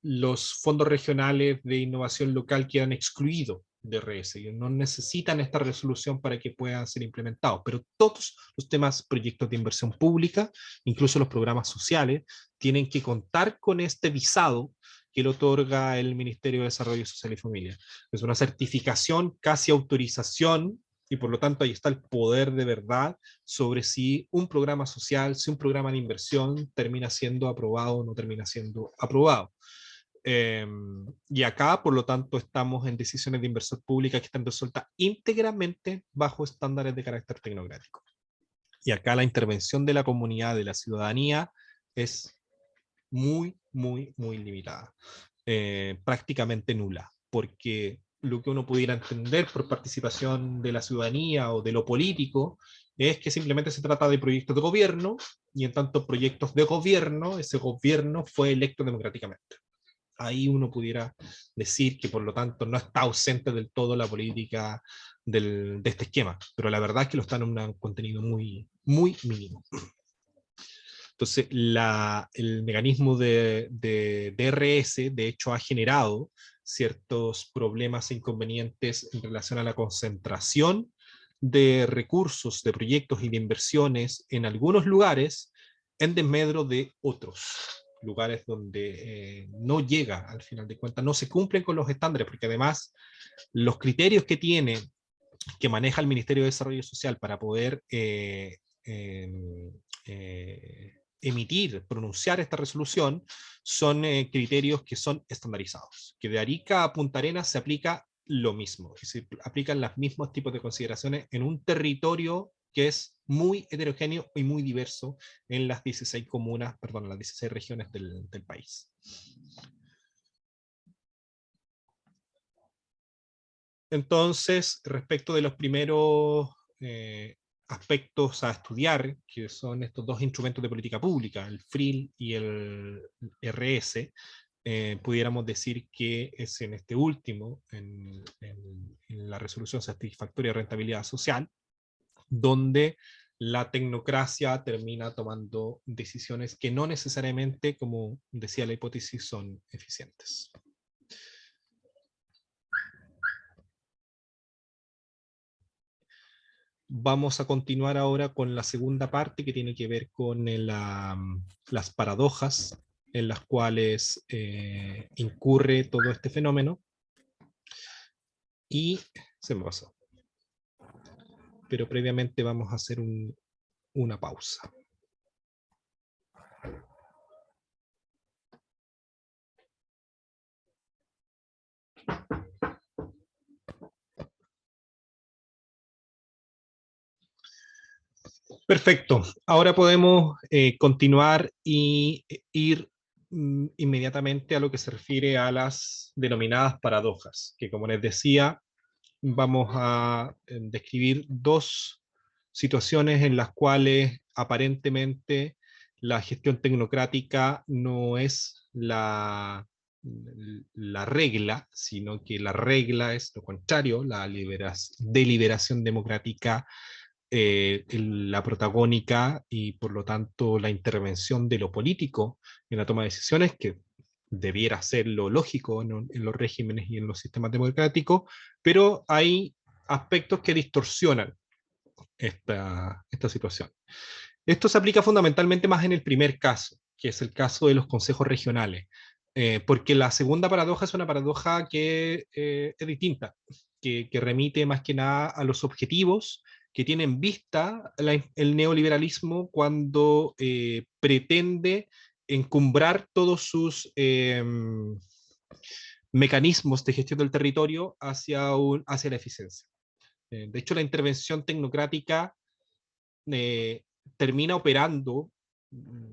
Los fondos regionales de innovación local quedan excluidos de RS y no necesitan esta resolución para que puedan ser implementados, pero todos los temas, proyectos de inversión pública, incluso los programas sociales, tienen que contar con este visado que le otorga el Ministerio de Desarrollo Social y Familia. Es una certificación, casi autorización, y por lo tanto ahí está el poder de verdad sobre si un programa social, si un programa de inversión termina siendo aprobado o no termina siendo aprobado. Y acá, por lo tanto, estamos en decisiones de inversión pública que están resueltas íntegramente bajo estándares de carácter tecnocrático. Y acá la intervención de la comunidad, de la ciudadanía, es muy limitada, prácticamente nula, porque lo que uno pudiera entender por participación de la ciudadanía o de lo político es que simplemente se trata de proyectos de gobierno, y en tanto proyectos de gobierno, ese gobierno fue electo democráticamente. Ahí uno pudiera decir que por lo tanto no está ausente del todo la política de este esquema, pero la verdad es que lo está en un contenido muy mínimo. Entonces, el mecanismo de DRS, de hecho, ha generado ciertos problemas e inconvenientes en relación a la concentración de recursos, de proyectos y de inversiones en algunos lugares, en desmedro de otros lugares donde no llega, al final de cuentas, no se cumplen con los estándares, porque además los criterios que tiene, que maneja el Ministerio de Desarrollo Social para poder emitir, pronunciar esta resolución, son criterios que son estandarizados, que de Arica a Punta Arenas se aplica lo mismo, que se aplican los mismos tipos de consideraciones en un territorio que es muy heterogéneo y muy diverso en las 16 comunas, perdón, las 16 regiones del país. Entonces, respecto de los primeros aspectos a estudiar, que son estos dos instrumentos de política pública, el FRIL y el RS, pudiéramos decir que es en este último, en la resolución satisfactoria de rentabilidad social, donde la tecnocracia termina tomando decisiones que no necesariamente, como decía la hipótesis, son eficientes. Vamos a continuar ahora con la segunda parte, que tiene que ver con las paradojas en las cuales incurre todo este fenómeno. Y se me pasó. Pero previamente vamos a hacer una pausa. Perfecto. Ahora podemos continuar y ir inmediatamente a lo que se refiere a las denominadas paradojas, que como les decía, vamos a describir dos situaciones en las cuales aparentemente la gestión tecnocrática no es la regla, sino que la regla es lo contrario, la deliberación democrática, la protagónica y por lo tanto la intervención de lo político en la toma de decisiones, que debiera ser lo lógico en los regímenes y en los sistemas democráticos, pero hay aspectos que distorsionan esta situación. Esto se aplica fundamentalmente más en el primer caso, que es el caso de los consejos regionales, porque la segunda paradoja es una paradoja que es distinta, que remite más que nada a los objetivos que tiene en vista el neoliberalismo cuando pretende encumbrar todos sus mecanismos de gestión del territorio hacia la eficiencia. De hecho, la intervención tecnocrática eh, termina operando,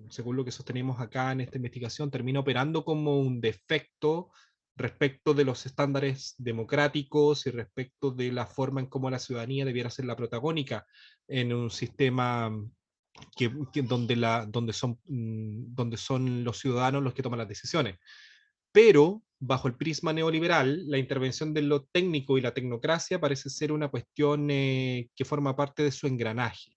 según lo que sostenemos acá en esta investigación, termina operando como un defecto respecto de los estándares democráticos y respecto de la forma en cómo la ciudadanía debiera ser la protagónica en un sistema donde son los ciudadanos los que toman las decisiones. Pero bajo el prisma neoliberal, la intervención de lo técnico y la tecnocracia parece ser una cuestión que forma parte de su engranaje.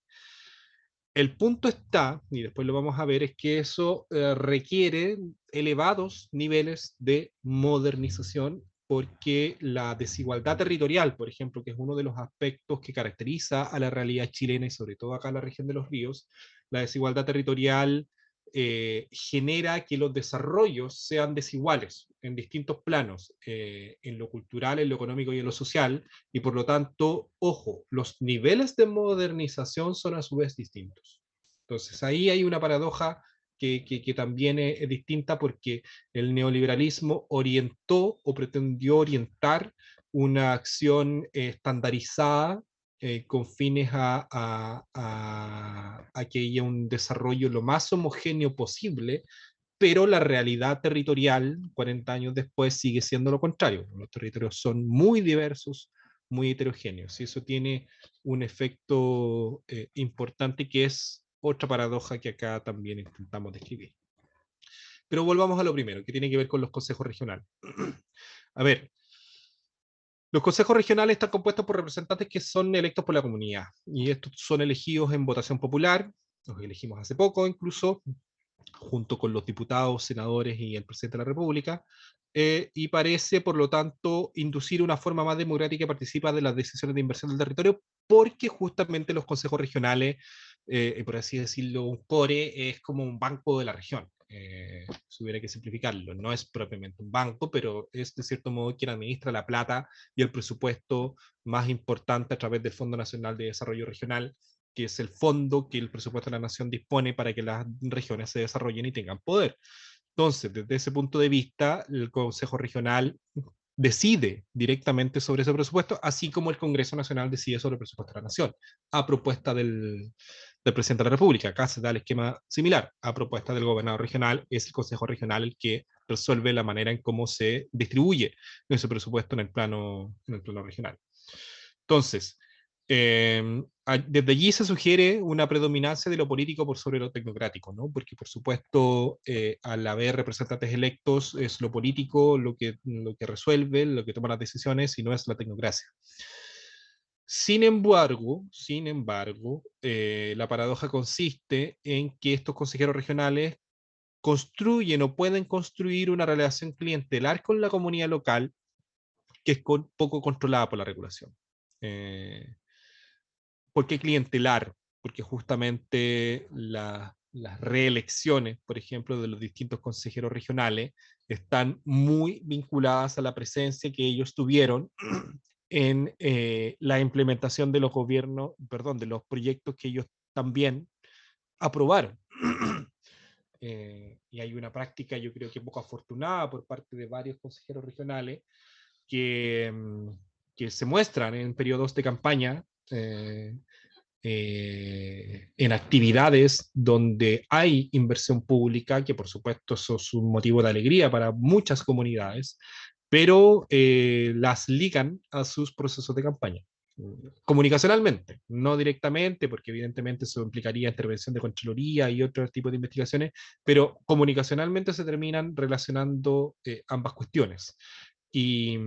El punto está, y después lo vamos a ver, es que eso requiere elevados niveles de modernización porque la desigualdad territorial, por ejemplo, que es uno de los aspectos que caracteriza a la realidad chilena y sobre todo acá en la región de los ríos, la desigualdad territorial genera que los desarrollos sean desiguales en distintos planos, en lo cultural, en lo económico y en lo social, y por lo tanto, ojo, los niveles de modernización son a su vez distintos. Entonces ahí hay una paradoja que también es distinta porque el neoliberalismo orientó o pretendió orientar una acción estandarizada con fines a que haya un desarrollo lo más homogéneo posible, pero la realidad territorial, 40 años después, sigue siendo lo contrario. Los territorios son muy diversos, muy heterogéneos, y eso tiene un efecto importante que es otra paradoja que acá también intentamos describir. Pero volvamos a lo primero, que tiene que ver con los consejos regionales. A ver, los consejos regionales están compuestos por representantes que son electos por la comunidad, y estos son elegidos en votación popular, los elegimos hace poco incluso, junto con los diputados, senadores y el presidente de la República, y parece, por lo tanto, inducir una forma más democrática y participa de las decisiones de inversión del territorio, porque justamente los consejos regionales, por así decirlo, un core es como un banco de la región. Si hubiera que simplificarlo, no es propiamente un banco, pero es de cierto modo quien administra la plata y el presupuesto más importante a través del Fondo Nacional de Desarrollo Regional, que es el fondo que el presupuesto de la nación dispone para que las regiones se desarrollen y tengan poder. Entonces, desde ese punto de vista, el Consejo Regional decide directamente sobre ese presupuesto, así como el Congreso Nacional decide sobre el presupuesto de la nación, a propuesta del presidente de la República. Acá se da el esquema similar. A propuesta del gobernador regional, es el Consejo Regional el que resuelve la manera en cómo se distribuye ese presupuesto en el plano regional. Entonces, desde allí se sugiere una predominancia de lo político por sobre lo tecnocrático, ¿no? Porque, por supuesto, al haber representantes electos, es lo político lo que resuelve, lo que toma las decisiones, y no es la tecnocracia. Sin embargo, la paradoja consiste en que estos consejeros regionales construyen o pueden construir una relación clientelar con la comunidad local que es poco controlada por la regulación. ¿Por qué clientelar? Porque justamente las reelecciones, por ejemplo, de los distintos consejeros regionales, están muy vinculadas a la presencia que ellos tuvieron en la implementación de los gobiernos, perdón, de los proyectos que ellos también aprobaron. Y hay una práctica, yo creo que poco afortunada por parte de varios consejeros regionales que, que se muestran en periodos de campaña, en actividades donde hay inversión pública, que por supuesto eso es un motivo de alegría para muchas comunidades, pero las ligan a sus procesos de campaña. comunicacionalmente, no directamente, porque evidentemente eso implicaría intervención de Contraloría y otro tipo de investigaciones, pero comunicacionalmente se terminan relacionando ambas cuestiones. Y,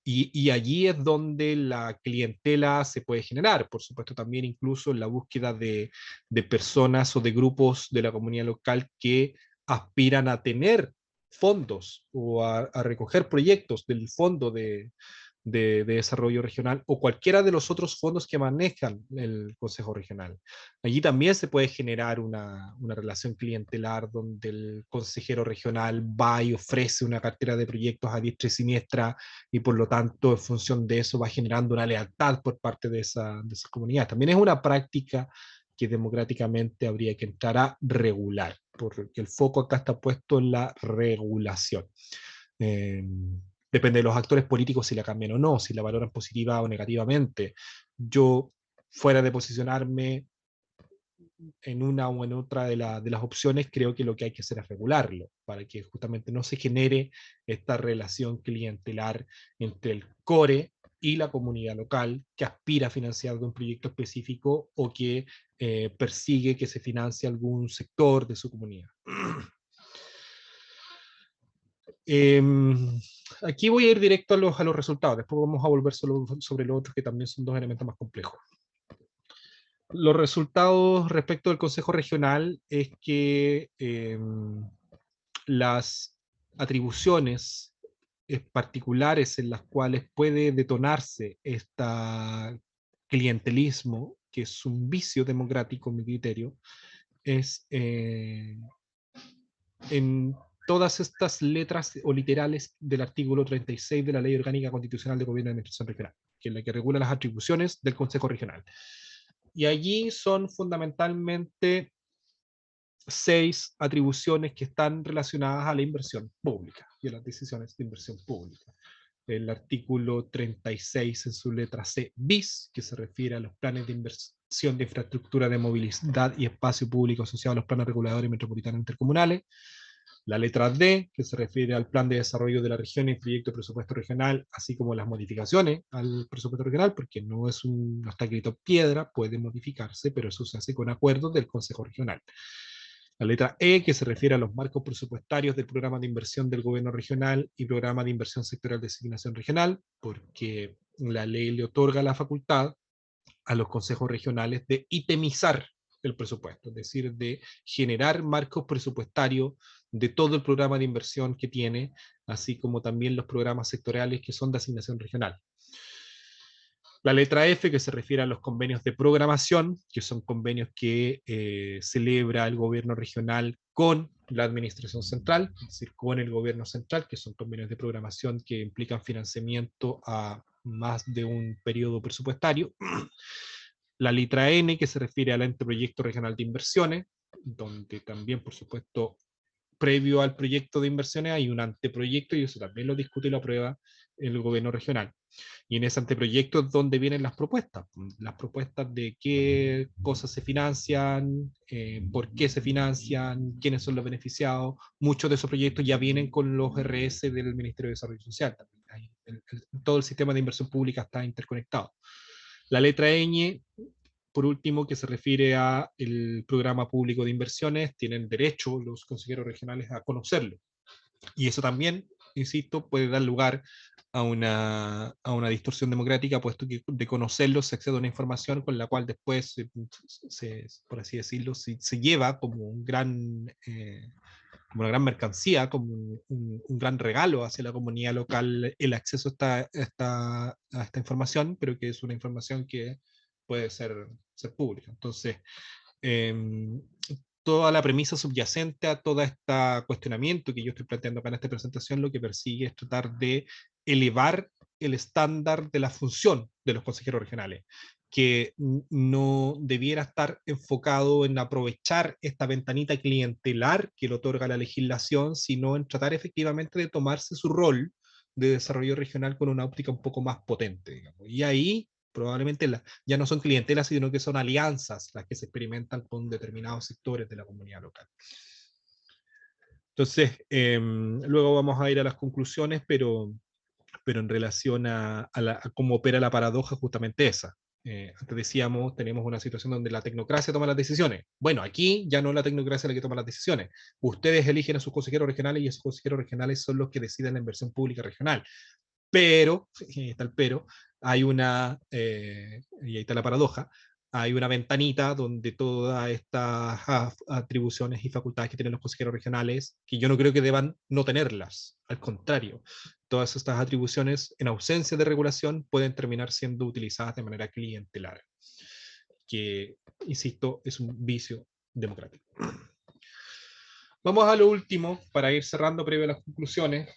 y allí es donde la clientela se puede generar, por supuesto también incluso en la búsqueda de personas o de grupos de la comunidad local que aspiran a tener fondos o a recoger proyectos del fondo de desarrollo regional o cualquiera de los otros fondos que manejan el Consejo Regional. Allí también se puede generar una relación clientelar donde el consejero regional va y ofrece una cartera de proyectos a diestra y siniestra y por lo tanto en función de eso va generando una lealtad por parte de esa comunidad. También es una práctica que democráticamente habría que entrar a regular, porque el foco acá está puesto en la regulación. Eh, Depende de los actores políticos si la cambian o no, si la valoran positiva o negativamente. Yo, fuera de posicionarme en una o en otra de las opciones, creo que lo que hay que hacer es regularlo, para que justamente no se genere esta relación clientelar entre el core y la comunidad local que aspira a financiar de un proyecto específico o que persigue que se financie algún sector de su comunidad. Eh, Aquí voy a ir directo a los resultados, después vamos a volver solo sobre los otros que también son dos elementos más complejos. Los resultados respecto del Consejo Regional es que las atribuciones particulares en las cuales puede detonarse este clientelismo, que es un vicio democrático, en mi criterio, es en todas estas letras o literales del artículo 36 de la Ley Orgánica Constitucional de Gobierno de Administración Regional, que es la que regula las atribuciones del Consejo Regional. Y allí son fundamentalmente 6 atribuciones que están relacionadas a la inversión pública y a las decisiones de inversión pública. El artículo 36 en su letra C bis, que se refiere a los planes de inversión de infraestructura de movilidad y espacio público asociados a los planes reguladores metropolitanos intercomunales. La letra D, que se refiere al plan de desarrollo de la región y el proyecto de presupuesto regional, así como las modificaciones al presupuesto regional, porque no está escrito piedra, puede modificarse, pero eso se hace con acuerdos del Consejo Regional. La letra E, que se refiere a los marcos presupuestarios del programa de inversión del gobierno regional y programa de inversión sectorial de asignación regional, porque la ley le otorga la facultad a los consejos regionales de itemizar el presupuesto, es decir, de generar marcos presupuestarios de todo el programa de inversión que tiene, así como también los programas sectoriales que son de asignación regional. La letra F, que se refiere a los convenios de programación, que son convenios que celebra el gobierno regional con la administración central, es decir, con el gobierno central, que son convenios de programación que implican financiamiento a más de un periodo presupuestario. La letra N, que se refiere al anteproyecto regional de inversiones, donde también, por supuesto, previo al proyecto de inversiones hay un anteproyecto y eso también lo discute y lo aprueba el gobierno regional. Y en ese anteproyecto es donde vienen las propuestas de qué cosas se financian, por qué se financian, quiénes son los beneficiados. Muchos de esos proyectos ya vienen con los RS del Ministerio de Desarrollo Social. Todo el sistema de inversión pública está interconectado. La letra ñ, por último, que se refiere a el programa público de inversiones, tienen derecho los consejeros regionales a conocerlo. Y eso también, insisto, puede dar lugar a una distorsión democrática, puesto que de conocerlo se accede a una información con la cual después, por así decirlo, se lleva como como una gran mercancía, como un gran regalo hacia la comunidad local el acceso a esta información, pero que es una información que puede ser pública. Entonces, eh, toda la premisa subyacente a todo este cuestionamiento que yo estoy planteando acá en esta presentación, lo que persigue es tratar de elevar el estándar de la función de los consejeros regionales, que no debiera estar enfocado en aprovechar esta ventanita clientelar que le otorga la legislación, sino en tratar efectivamente de tomarse su rol de desarrollo regional con una óptica un poco más potente, digamos. Y ahí probablemente ya no son clientelas, sino que son alianzas las que se experimentan con determinados sectores de la comunidad local. Entonces, luego vamos a ir a las conclusiones, pero pero en relación a cómo opera la paradoja, justamente esa. Antes decíamos, tenemos una situación donde la tecnocracia toma las decisiones. Bueno, aquí ya no es la tecnocracia la que toma las decisiones. Ustedes eligen a sus consejeros regionales y esos consejeros regionales son los que deciden la inversión pública regional. Pero, y ahí está el pero, hay y ahí está la paradoja, hay una ventanita donde todas estas atribuciones y facultades que tienen los consejeros regionales, que yo no creo que deban no tenerlas, al contrario, todas estas atribuciones en ausencia de regulación pueden terminar siendo utilizadas de manera clientelar, que, insisto, es un vicio democrático. Vamos a lo último, para ir cerrando previo a las conclusiones,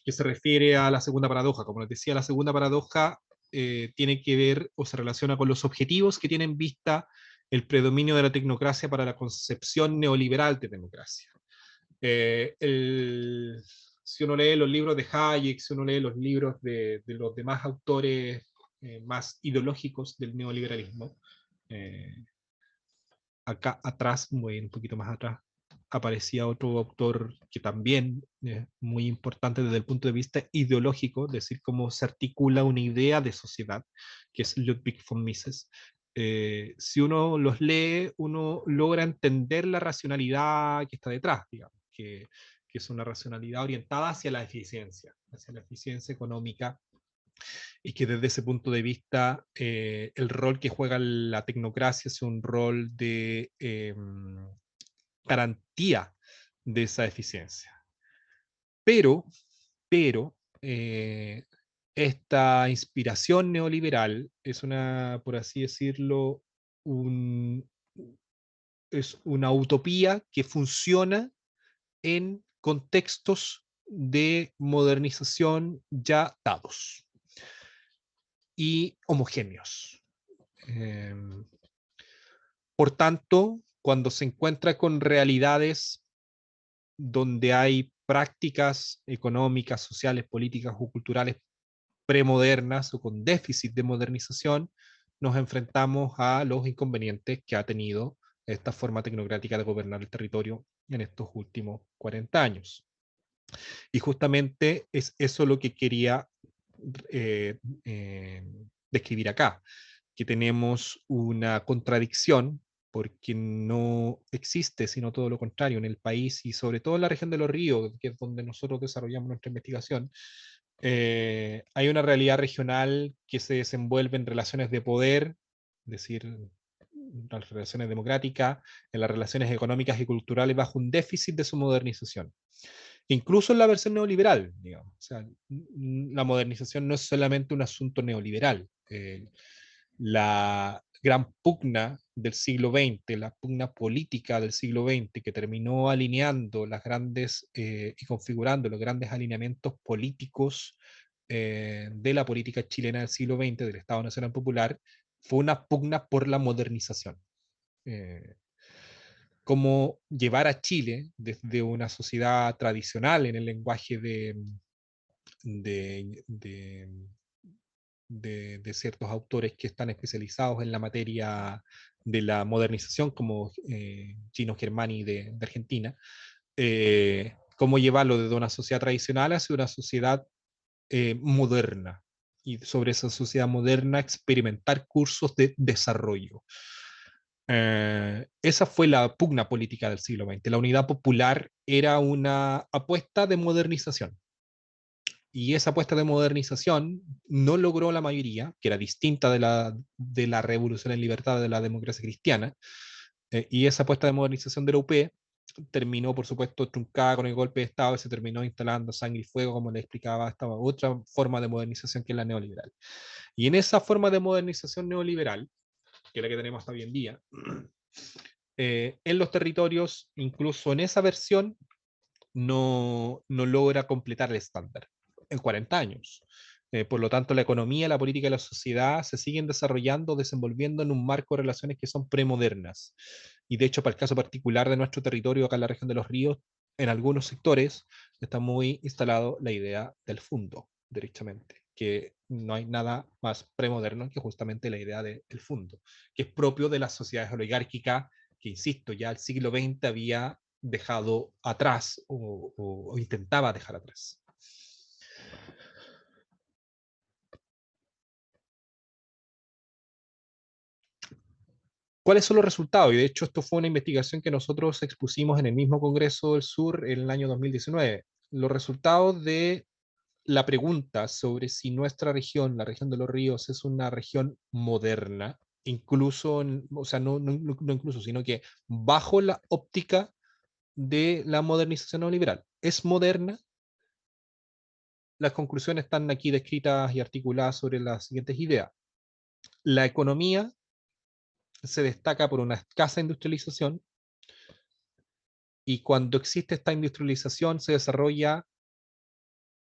que se refiere a la segunda paradoja. Como les decía, la segunda paradoja tiene que ver o se relaciona con los objetivos que tiene en vista el predominio de la tecnocracia para la concepción neoliberal de democracia. Si uno lee los libros de Hayek, si uno lee los libros de los demás autores más ideológicos del neoliberalismo, acá atrás, voy un poquito más atrás, aparecía otro autor que también es muy importante desde el punto de vista ideológico, es decir, cómo se articula una idea de sociedad, que es Ludwig von Mises. Si uno los lee, uno logra entender la racionalidad que está detrás, digamos, que es una racionalidad orientada hacia la eficiencia económica, y que desde ese punto de vista el rol que juega la tecnocracia es un rol de garantía de esa eficiencia. Pero, pero, esta inspiración neoliberal es una, por así decirlo, es una utopía que funciona en contextos de modernización ya dados y homogéneos. Eh, por tanto, cuando se encuentra con realidades donde hay prácticas económicas, sociales, políticas o culturales premodernas o con déficit de modernización, nos enfrentamos a los inconvenientes que ha tenido esta forma tecnocrática de gobernar el territorio en estos últimos 40 años. Y justamente es eso lo que quería eh, eh, describir acá, que tenemos una contradicción porque no existe, sino todo lo contrario, en el país y sobre todo en la región de los ríos, que es donde nosotros desarrollamos nuestra investigación. Hay una realidad regional que se desenvuelve en relaciones de poder, es decir, en las relaciones democráticas, en las relaciones económicas y culturales bajo un déficit de su modernización. Incluso en la versión neoliberal, digamos. O sea, la modernización no es solamente un asunto neoliberal. La gran pugna del siglo XX, la pugna política del siglo XX, que terminó alineando las grandes y configurando los grandes alineamientos políticos de la política chilena del siglo XX, del Estado Nacional Popular, fue una pugna por la modernización. Cómo llevar a Chile desde una sociedad tradicional en el lenguaje de, de, de ciertos autores que están especializados en la materia de la modernización, como Gino Germani de Argentina, cómo llevarlo desde una sociedad tradicional hacia una sociedad moderna, y sobre esa sociedad moderna experimentar cursos de desarrollo. Esa fue la pugna política del siglo XX. La unidad popular era una apuesta de modernización. Y esa apuesta de modernización no logró la mayoría, que era distinta de la revolución en libertad de la democracia cristiana. Y esa apuesta de modernización de la UP terminó, por supuesto, truncada con el golpe de Estado y se terminó instalando sangre y fuego, como le explicaba, esta otra forma de modernización que es la neoliberal. Y en esa forma de modernización neoliberal, que es la que tenemos hasta hoy en día, en los territorios, incluso en esa versión, no logra completar el estándar en 40 años. Por lo tanto, la economía, la política y la sociedad se siguen desarrollando, desenvolviendo en un marco de relaciones que son premodernas. Y de hecho, para el caso particular de nuestro territorio, acá en la región de los ríos, en algunos sectores está muy instalado la idea del fundo, derechamente, que no hay nada más premoderno que justamente la idea del fundo, que es propio de las sociedades oligárquicas, que insisto, ya el siglo XX había dejado atrás o intentaba dejar atrás. ¿cuáles son los resultados? Y de hecho esto fue una investigación que nosotros expusimos en el mismo Congreso del Sur en el año 2019. Los resultados de la pregunta sobre si nuestra región, la región de los ríos, es una región moderna, incluso, o sea, no incluso, sino que bajo la óptica de la modernización neoliberal. ¿Es moderna? Las conclusiones están aquí descritas y articuladas sobre las siguientes ideas. La economía se destaca por una escasa industrialización y cuando existe esta industrialización se desarrolla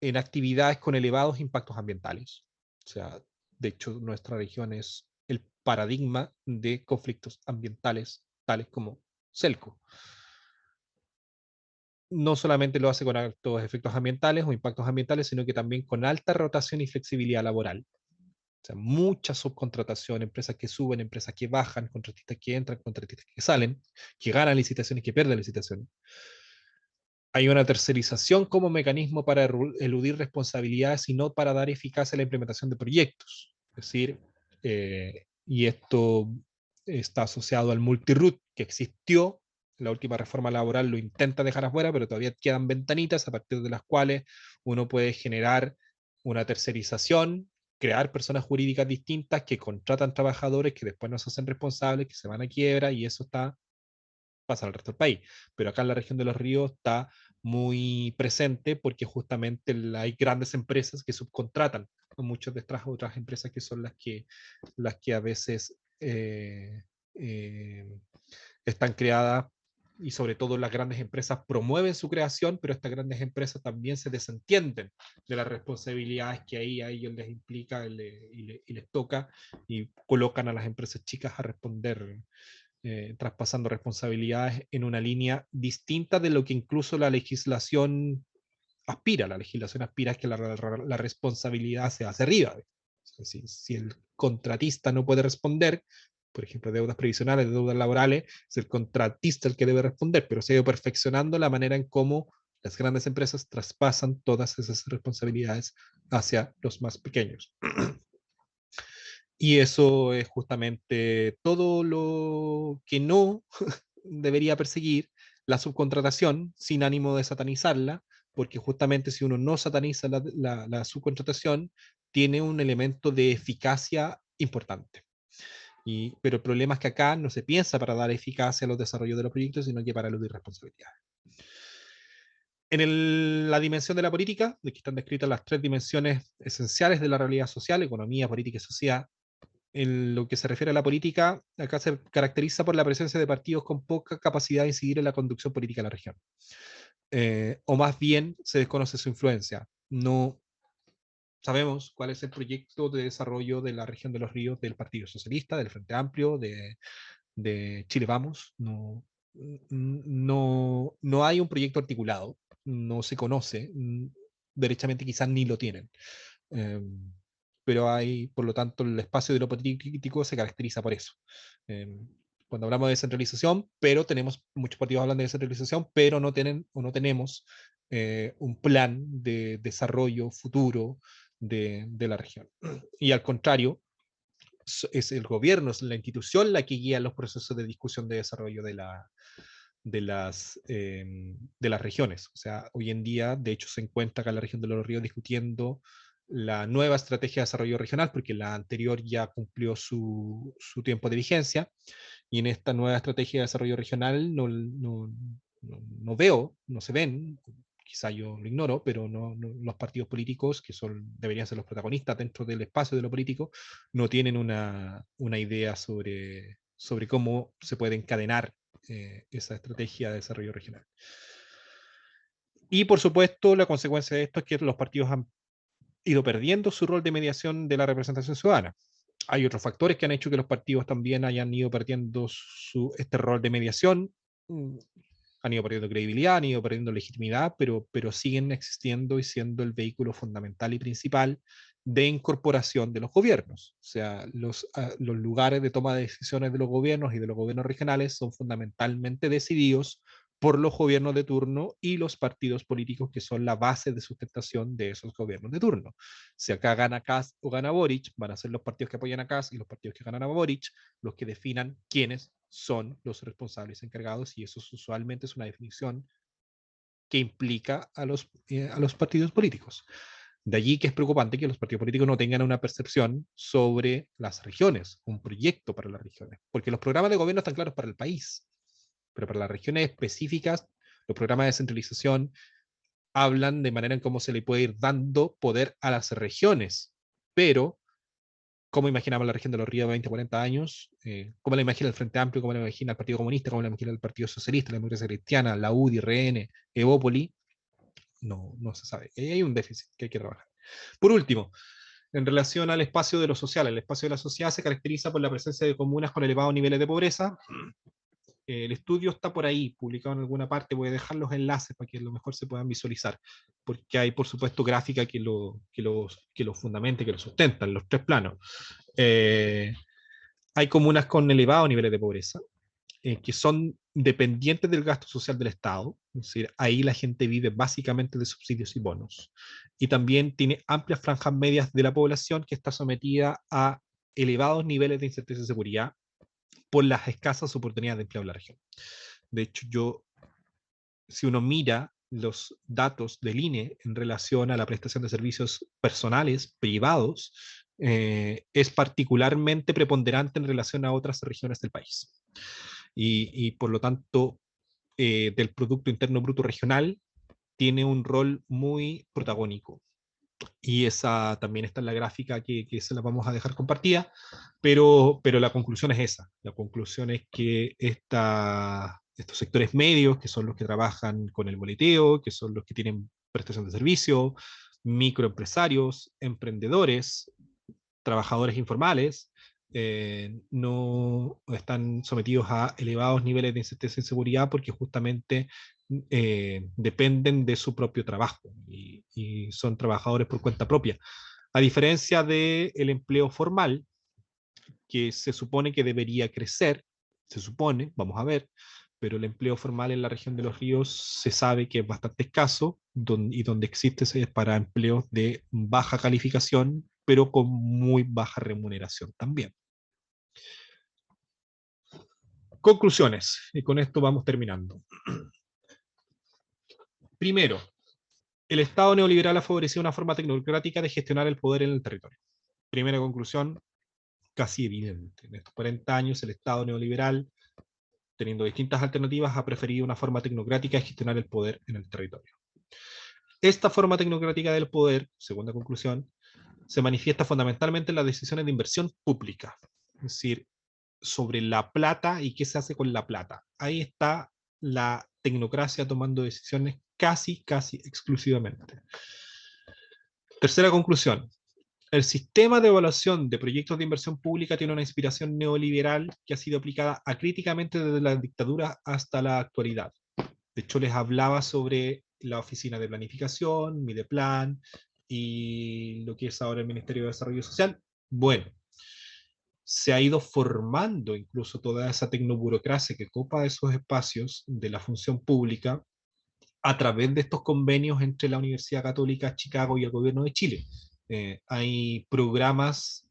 en actividades con elevados impactos ambientales. O sea, de hecho, nuestra región es el paradigma de conflictos ambientales, tales como Celco. No solamente lo hace con altos efectos ambientales o impactos ambientales, sino que también con alta rotación y flexibilidad laboral. O sea, mucha subcontratación, empresas que suben, empresas que bajan, contratistas que entran, contratistas que salen, que ganan licitaciones, que pierden licitaciones. Hay una tercerización como mecanismo para eludir responsabilidades y no para dar eficacia a la implementación de proyectos. Es decir, y esto está asociado al multiroot que existió. La última reforma laboral lo intenta dejar afuera, pero todavía quedan ventanitas a partir de las cuales uno puede generar una tercerización, crear personas jurídicas distintas que contratan trabajadores que después no se hacen responsables, que se van a quiebra y eso pasa al resto del país. Pero acá en la región de los ríos está muy presente porque justamente hay grandes empresas que subcontratan a muchas de estas otras empresas que son las que a veces eh, están creadas y sobre todo las grandes empresas promueven su creación, pero estas grandes empresas también se desentienden de las responsabilidades que ahí a ellos les implica y les toca y colocan a las empresas chicas a responder traspasando responsabilidades en una línea distinta de lo que incluso la legislación aspira. La legislación aspira a que la responsabilidad se hace arriba. O sea, si el contratista no puede responder, por ejemplo, deudas previsionales, deudas laborales, es el contratista el que debe responder, pero se ha ido perfeccionando la manera en cómo las grandes empresas traspasan todas esas responsabilidades hacia los más pequeños. Y eso es justamente todo lo que no debería perseguir la subcontratación sin ánimo de satanizarla, porque justamente si uno no sataniza la subcontratación, tiene un elemento de eficacia importante. Pero el problema es que acá no se piensa para dar eficacia a los desarrollos de los proyectos, sino que para eludir responsabilidades. En la dimensión de la política, de que están descritas las tres dimensiones esenciales de la realidad social, economía, política y sociedad, en lo que se refiere a la política, acá se caracteriza por la presencia de partidos con poca capacidad de incidir en la conducción política de la región. O más bien se desconoce su influencia. No sabemos cuál es el proyecto de desarrollo de la región de los ríos del Partido Socialista, del Frente Amplio, de Chile Vamos. No hay un proyecto articulado, no se conoce, derechamente quizás ni lo tienen. Eh, pero hay, por lo tanto, el espacio de lo político se caracteriza por eso. Eh, Cuando hablamos de descentralización, pero tenemos, muchos partidos hablan de descentralización, pero no tienen o no tenemos un plan de desarrollo futuro de la región. Y al contrario, es el gobierno, es la institución la que guía los procesos de discusión de desarrollo de las regiones. O sea, hoy en día, de hecho, se encuentra acá en la región de los ríos discutiendo la nueva estrategia de desarrollo regional, porque la anterior ya cumplió su tiempo de vigencia, y en esta nueva estrategia de desarrollo regional no veo, no se ven, quizá yo lo ignoro, pero los partidos políticos, que deberían ser los protagonistas dentro del espacio de lo político, no tienen una idea sobre cómo se puede encadenar esa estrategia de desarrollo regional. Y por supuesto, la consecuencia de esto es que los partidos han ido perdiendo su rol de mediación de la representación ciudadana. Hay otros factores que han hecho que los partidos también hayan ido perdiendo este rol de mediación. Han ido perdiendo credibilidad, han ido perdiendo legitimidad, pero siguen existiendo y siendo el vehículo fundamental y principal de incorporación de los gobiernos. O sea, los lugares de toma de decisiones de los gobiernos y de los gobiernos regionales son fundamentalmente decididos por los gobiernos de turno y los partidos políticos que son la base de sustentación de esos gobiernos de turno. Si acá gana Kast o gana Boric, van a ser los partidos que apoyan a Kast y los partidos que ganan a Boric los que definan quiénes son los responsables encargados, y eso usualmente es una definición que implica a los partidos políticos. De allí que es preocupante que los partidos políticos no tengan una percepción sobre las regiones, un proyecto para las regiones, porque los programas de gobierno están claros para el país, pero para las regiones específicas, los programas de descentralización hablan de manera en cómo se le puede ir dando poder a las regiones, pero cómo imaginamos la región de los ríos de 20, 40 años, cómo la imagina el Frente Amplio, cómo la imagina el Partido Comunista, cómo la imagina el Partido Socialista, la Democracia Cristiana, la UDI, RN, Evópoli, no se sabe. Ahí hay un déficit que hay que trabajar. Por último, en relación al espacio de lo social, el espacio de la sociedad se caracteriza por la presencia de comunas con elevados niveles de pobreza. El estudio está por ahí, publicado en alguna parte, voy a dejar los enlaces para que a lo mejor se puedan visualizar, porque hay, por supuesto, gráfica que lo fundamente, que lo sustentan, los tres planos. Hay comunas con elevados niveles de pobreza, que son dependientes del gasto social del Estado, es decir, ahí la gente vive básicamente de subsidios y bonos, y también tiene amplias franjas medias de la población que está sometida a elevados niveles de incerteza y seguridad por las escasas oportunidades de empleo en la región. De hecho, si uno mira los datos del INE en relación a la prestación de servicios personales, privados, es particularmente preponderante en relación a otras regiones del país. Y por lo tanto, del Producto Interno Bruto Regional tiene un rol muy protagónico. Y esa también está en la gráfica que se la vamos a dejar compartida, pero la conclusión es esa. La conclusión es que estos sectores medios, que son los que trabajan con el boleteo, que son los que tienen prestación de servicio, microempresarios, emprendedores, trabajadores informales, no están sometidos a elevados niveles de incerteza y inseguridad porque justamente dependen de su propio trabajo y son trabajadores por cuenta propia. A diferencia del empleo formal, que se supone que debería crecer, se supone, vamos a ver, pero el empleo formal en la región de los ríos se sabe que es bastante escaso y donde existe es para empleos de baja calificación, pero con muy baja remuneración también. Conclusiones, y con esto vamos terminando. Primero, el Estado neoliberal ha favorecido una forma tecnocrática de gestionar el poder en el territorio. Primera conclusión, casi evidente. En estos 40 años, el Estado neoliberal, teniendo distintas alternativas, ha preferido una forma tecnocrática de gestionar el poder en el territorio. Esta forma tecnocrática del poder, segunda conclusión, se manifiesta fundamentalmente en las decisiones de inversión pública, es decir, sobre la plata y qué se hace con la plata. Ahí está la tecnocracia tomando decisiones casi exclusivamente. Tercera conclusión. El sistema de evaluación de proyectos de inversión pública tiene una inspiración neoliberal que ha sido aplicada acríticamente desde la dictadura hasta la actualidad. De hecho, les hablaba sobre la Oficina de Planificación, Mideplan y lo que es ahora el Ministerio de Desarrollo Social. Bueno, se ha ido formando incluso toda esa tecnoburocracia que copa esos espacios de la función pública a través de estos convenios entre la Universidad Católica Chicago y el gobierno de Chile. Hay programas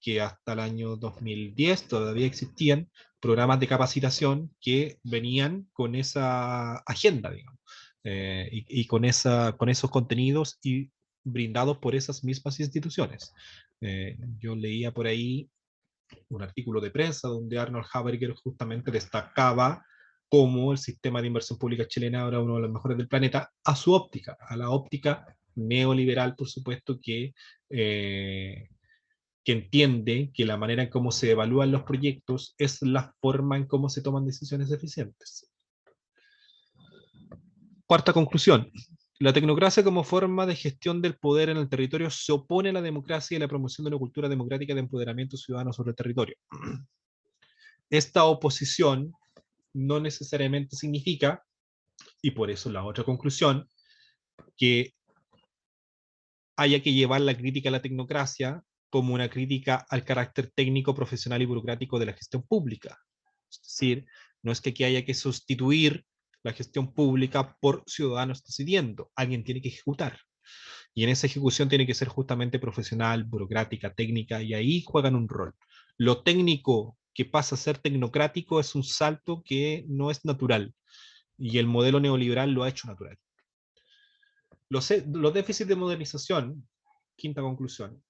que hasta el año 2010 todavía existían, programas de capacitación que venían con esa agenda, digamos, y con esos contenidos y brindados por esas mismas instituciones. Yo leía por ahí un artículo de prensa donde Arnold Haberger justamente destacaba cómo el sistema de inversión pública chilena era uno de los mejores del planeta a su óptica, a la óptica neoliberal, por supuesto, que entiende que la manera en cómo se evalúan los proyectos es la forma en cómo se toman decisiones eficientes. Cuarta conclusión. La tecnocracia como forma de gestión del poder en el territorio se opone a la democracia y a la promoción de una cultura democrática de empoderamiento ciudadano sobre el territorio. Esta oposición no necesariamente significa, y por eso la otra conclusión, que haya que llevar la crítica a la tecnocracia como una crítica al carácter técnico, profesional y burocrático de la gestión pública. Es decir, no es que aquí haya que sustituir La gestión pública por ciudadanos decidiendo. Alguien tiene que ejecutar. Y en esa ejecución tiene que ser justamente profesional, burocrática, técnica, y ahí juegan un rol. Lo técnico que pasa a ser tecnocrático es un salto que no es natural, y el modelo neoliberal lo ha hecho natural. Los déficits de modernización, quinta conclusión,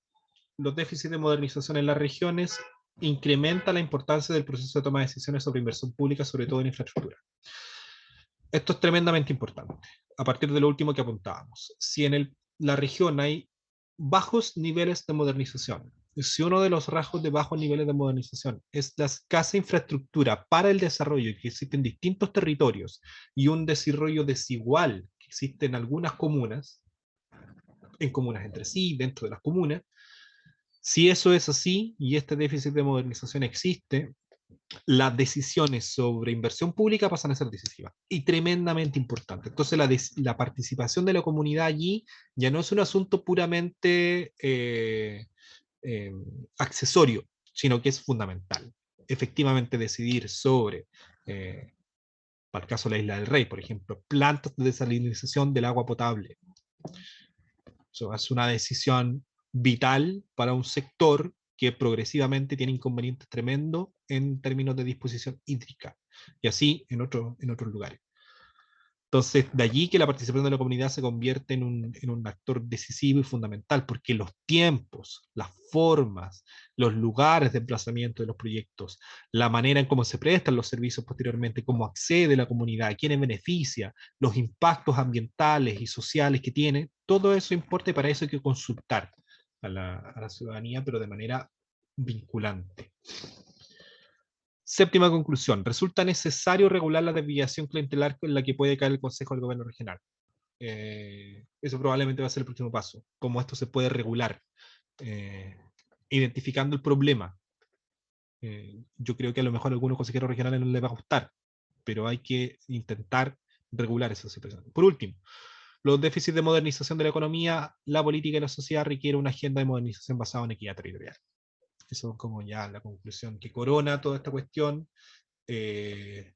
los déficits de modernización en las regiones incrementa la importancia del proceso de toma de decisiones sobre inversión pública, sobre todo en infraestructura. Esto es tremendamente importante, a partir de lo último que apuntábamos. Si en la región hay bajos niveles de modernización, si uno de los rasgos de bajos niveles de modernización es la escasa infraestructura para el desarrollo que existe en distintos territorios y un desarrollo desigual que existe en algunas comunas, en comunas entre sí, dentro de las comunas, si eso es así y este déficit de modernización existe, las decisiones sobre inversión pública pasan a ser decisivas y tremendamente importantes. Entonces, la participación de la comunidad allí ya no es un asunto puramente eh, accesorio, sino que es fundamental. Efectivamente, decidir sobre, para el caso de la Isla del Rey, por ejemplo, plantas de desalinización del agua potable. Eso es una decisión vital para un sector que progresivamente tiene inconvenientes tremendos en términos de disposición hídrica, y así en otros lugares. Entonces, de allí que la participación de la comunidad se convierte en un actor decisivo y fundamental, porque los tiempos, las formas, los lugares de emplazamiento de los proyectos, la manera en cómo se prestan los servicios posteriormente, cómo accede la comunidad, a quiénes beneficia, los impactos ambientales y sociales que tiene, todo eso importa y para eso hay que consultar a la ciudadanía, pero de manera vinculante. Séptima conclusión. Resulta necesario regular la desviación clientelar en la que puede caer el Consejo del Gobierno Regional. Eso probablemente va a ser el próximo paso. Cómo esto se puede regular, eh, identificando el problema. Yo creo que a lo mejor a algunos consejeros regionales no les va a gustar, pero hay que intentar regular esa situación. Por último, los déficits de modernización de la economía, la política y la sociedad requieren una agenda de modernización basada en equidad territorial. Eso es como ya la conclusión que corona toda esta cuestión. Eh,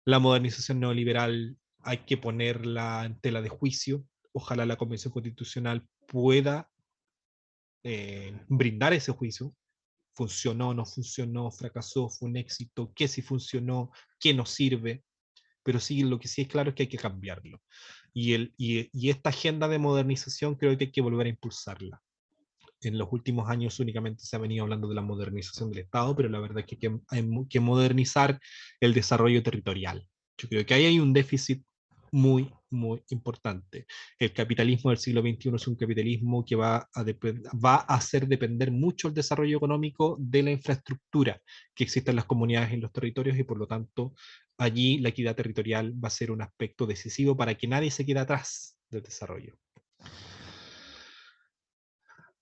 la modernización neoliberal hay que ponerla en tela de juicio. Ojalá la Convención Constitucional pueda brindar ese juicio. Funcionó, no funcionó, fracasó, fue un éxito, qué sí funcionó, qué nos sirve, pero sí, lo que sí es claro es que hay que cambiarlo. Y esta agenda de modernización creo que hay que volver a impulsarla. En los últimos años únicamente se ha venido hablando de la modernización del Estado, pero la verdad es que hay que modernizar el desarrollo territorial. Yo creo que ahí hay un déficit muy, muy importante. El capitalismo del siglo XXI es un capitalismo que va a hacer depender mucho el desarrollo económico de la infraestructura que existe en las comunidades y en los territorios, y por lo tanto allí la equidad territorial va a ser un aspecto decisivo para que nadie se quede atrás del desarrollo.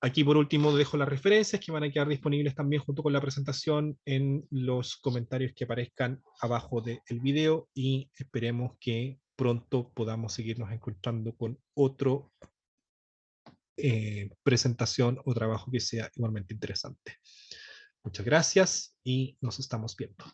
Aquí por último dejo las referencias que van a quedar disponibles también junto con la presentación en los comentarios que aparezcan abajo del video, y esperemos que pronto podamos seguirnos encontrando con otro presentación o trabajo que sea igualmente interesante. Muchas gracias y nos estamos viendo.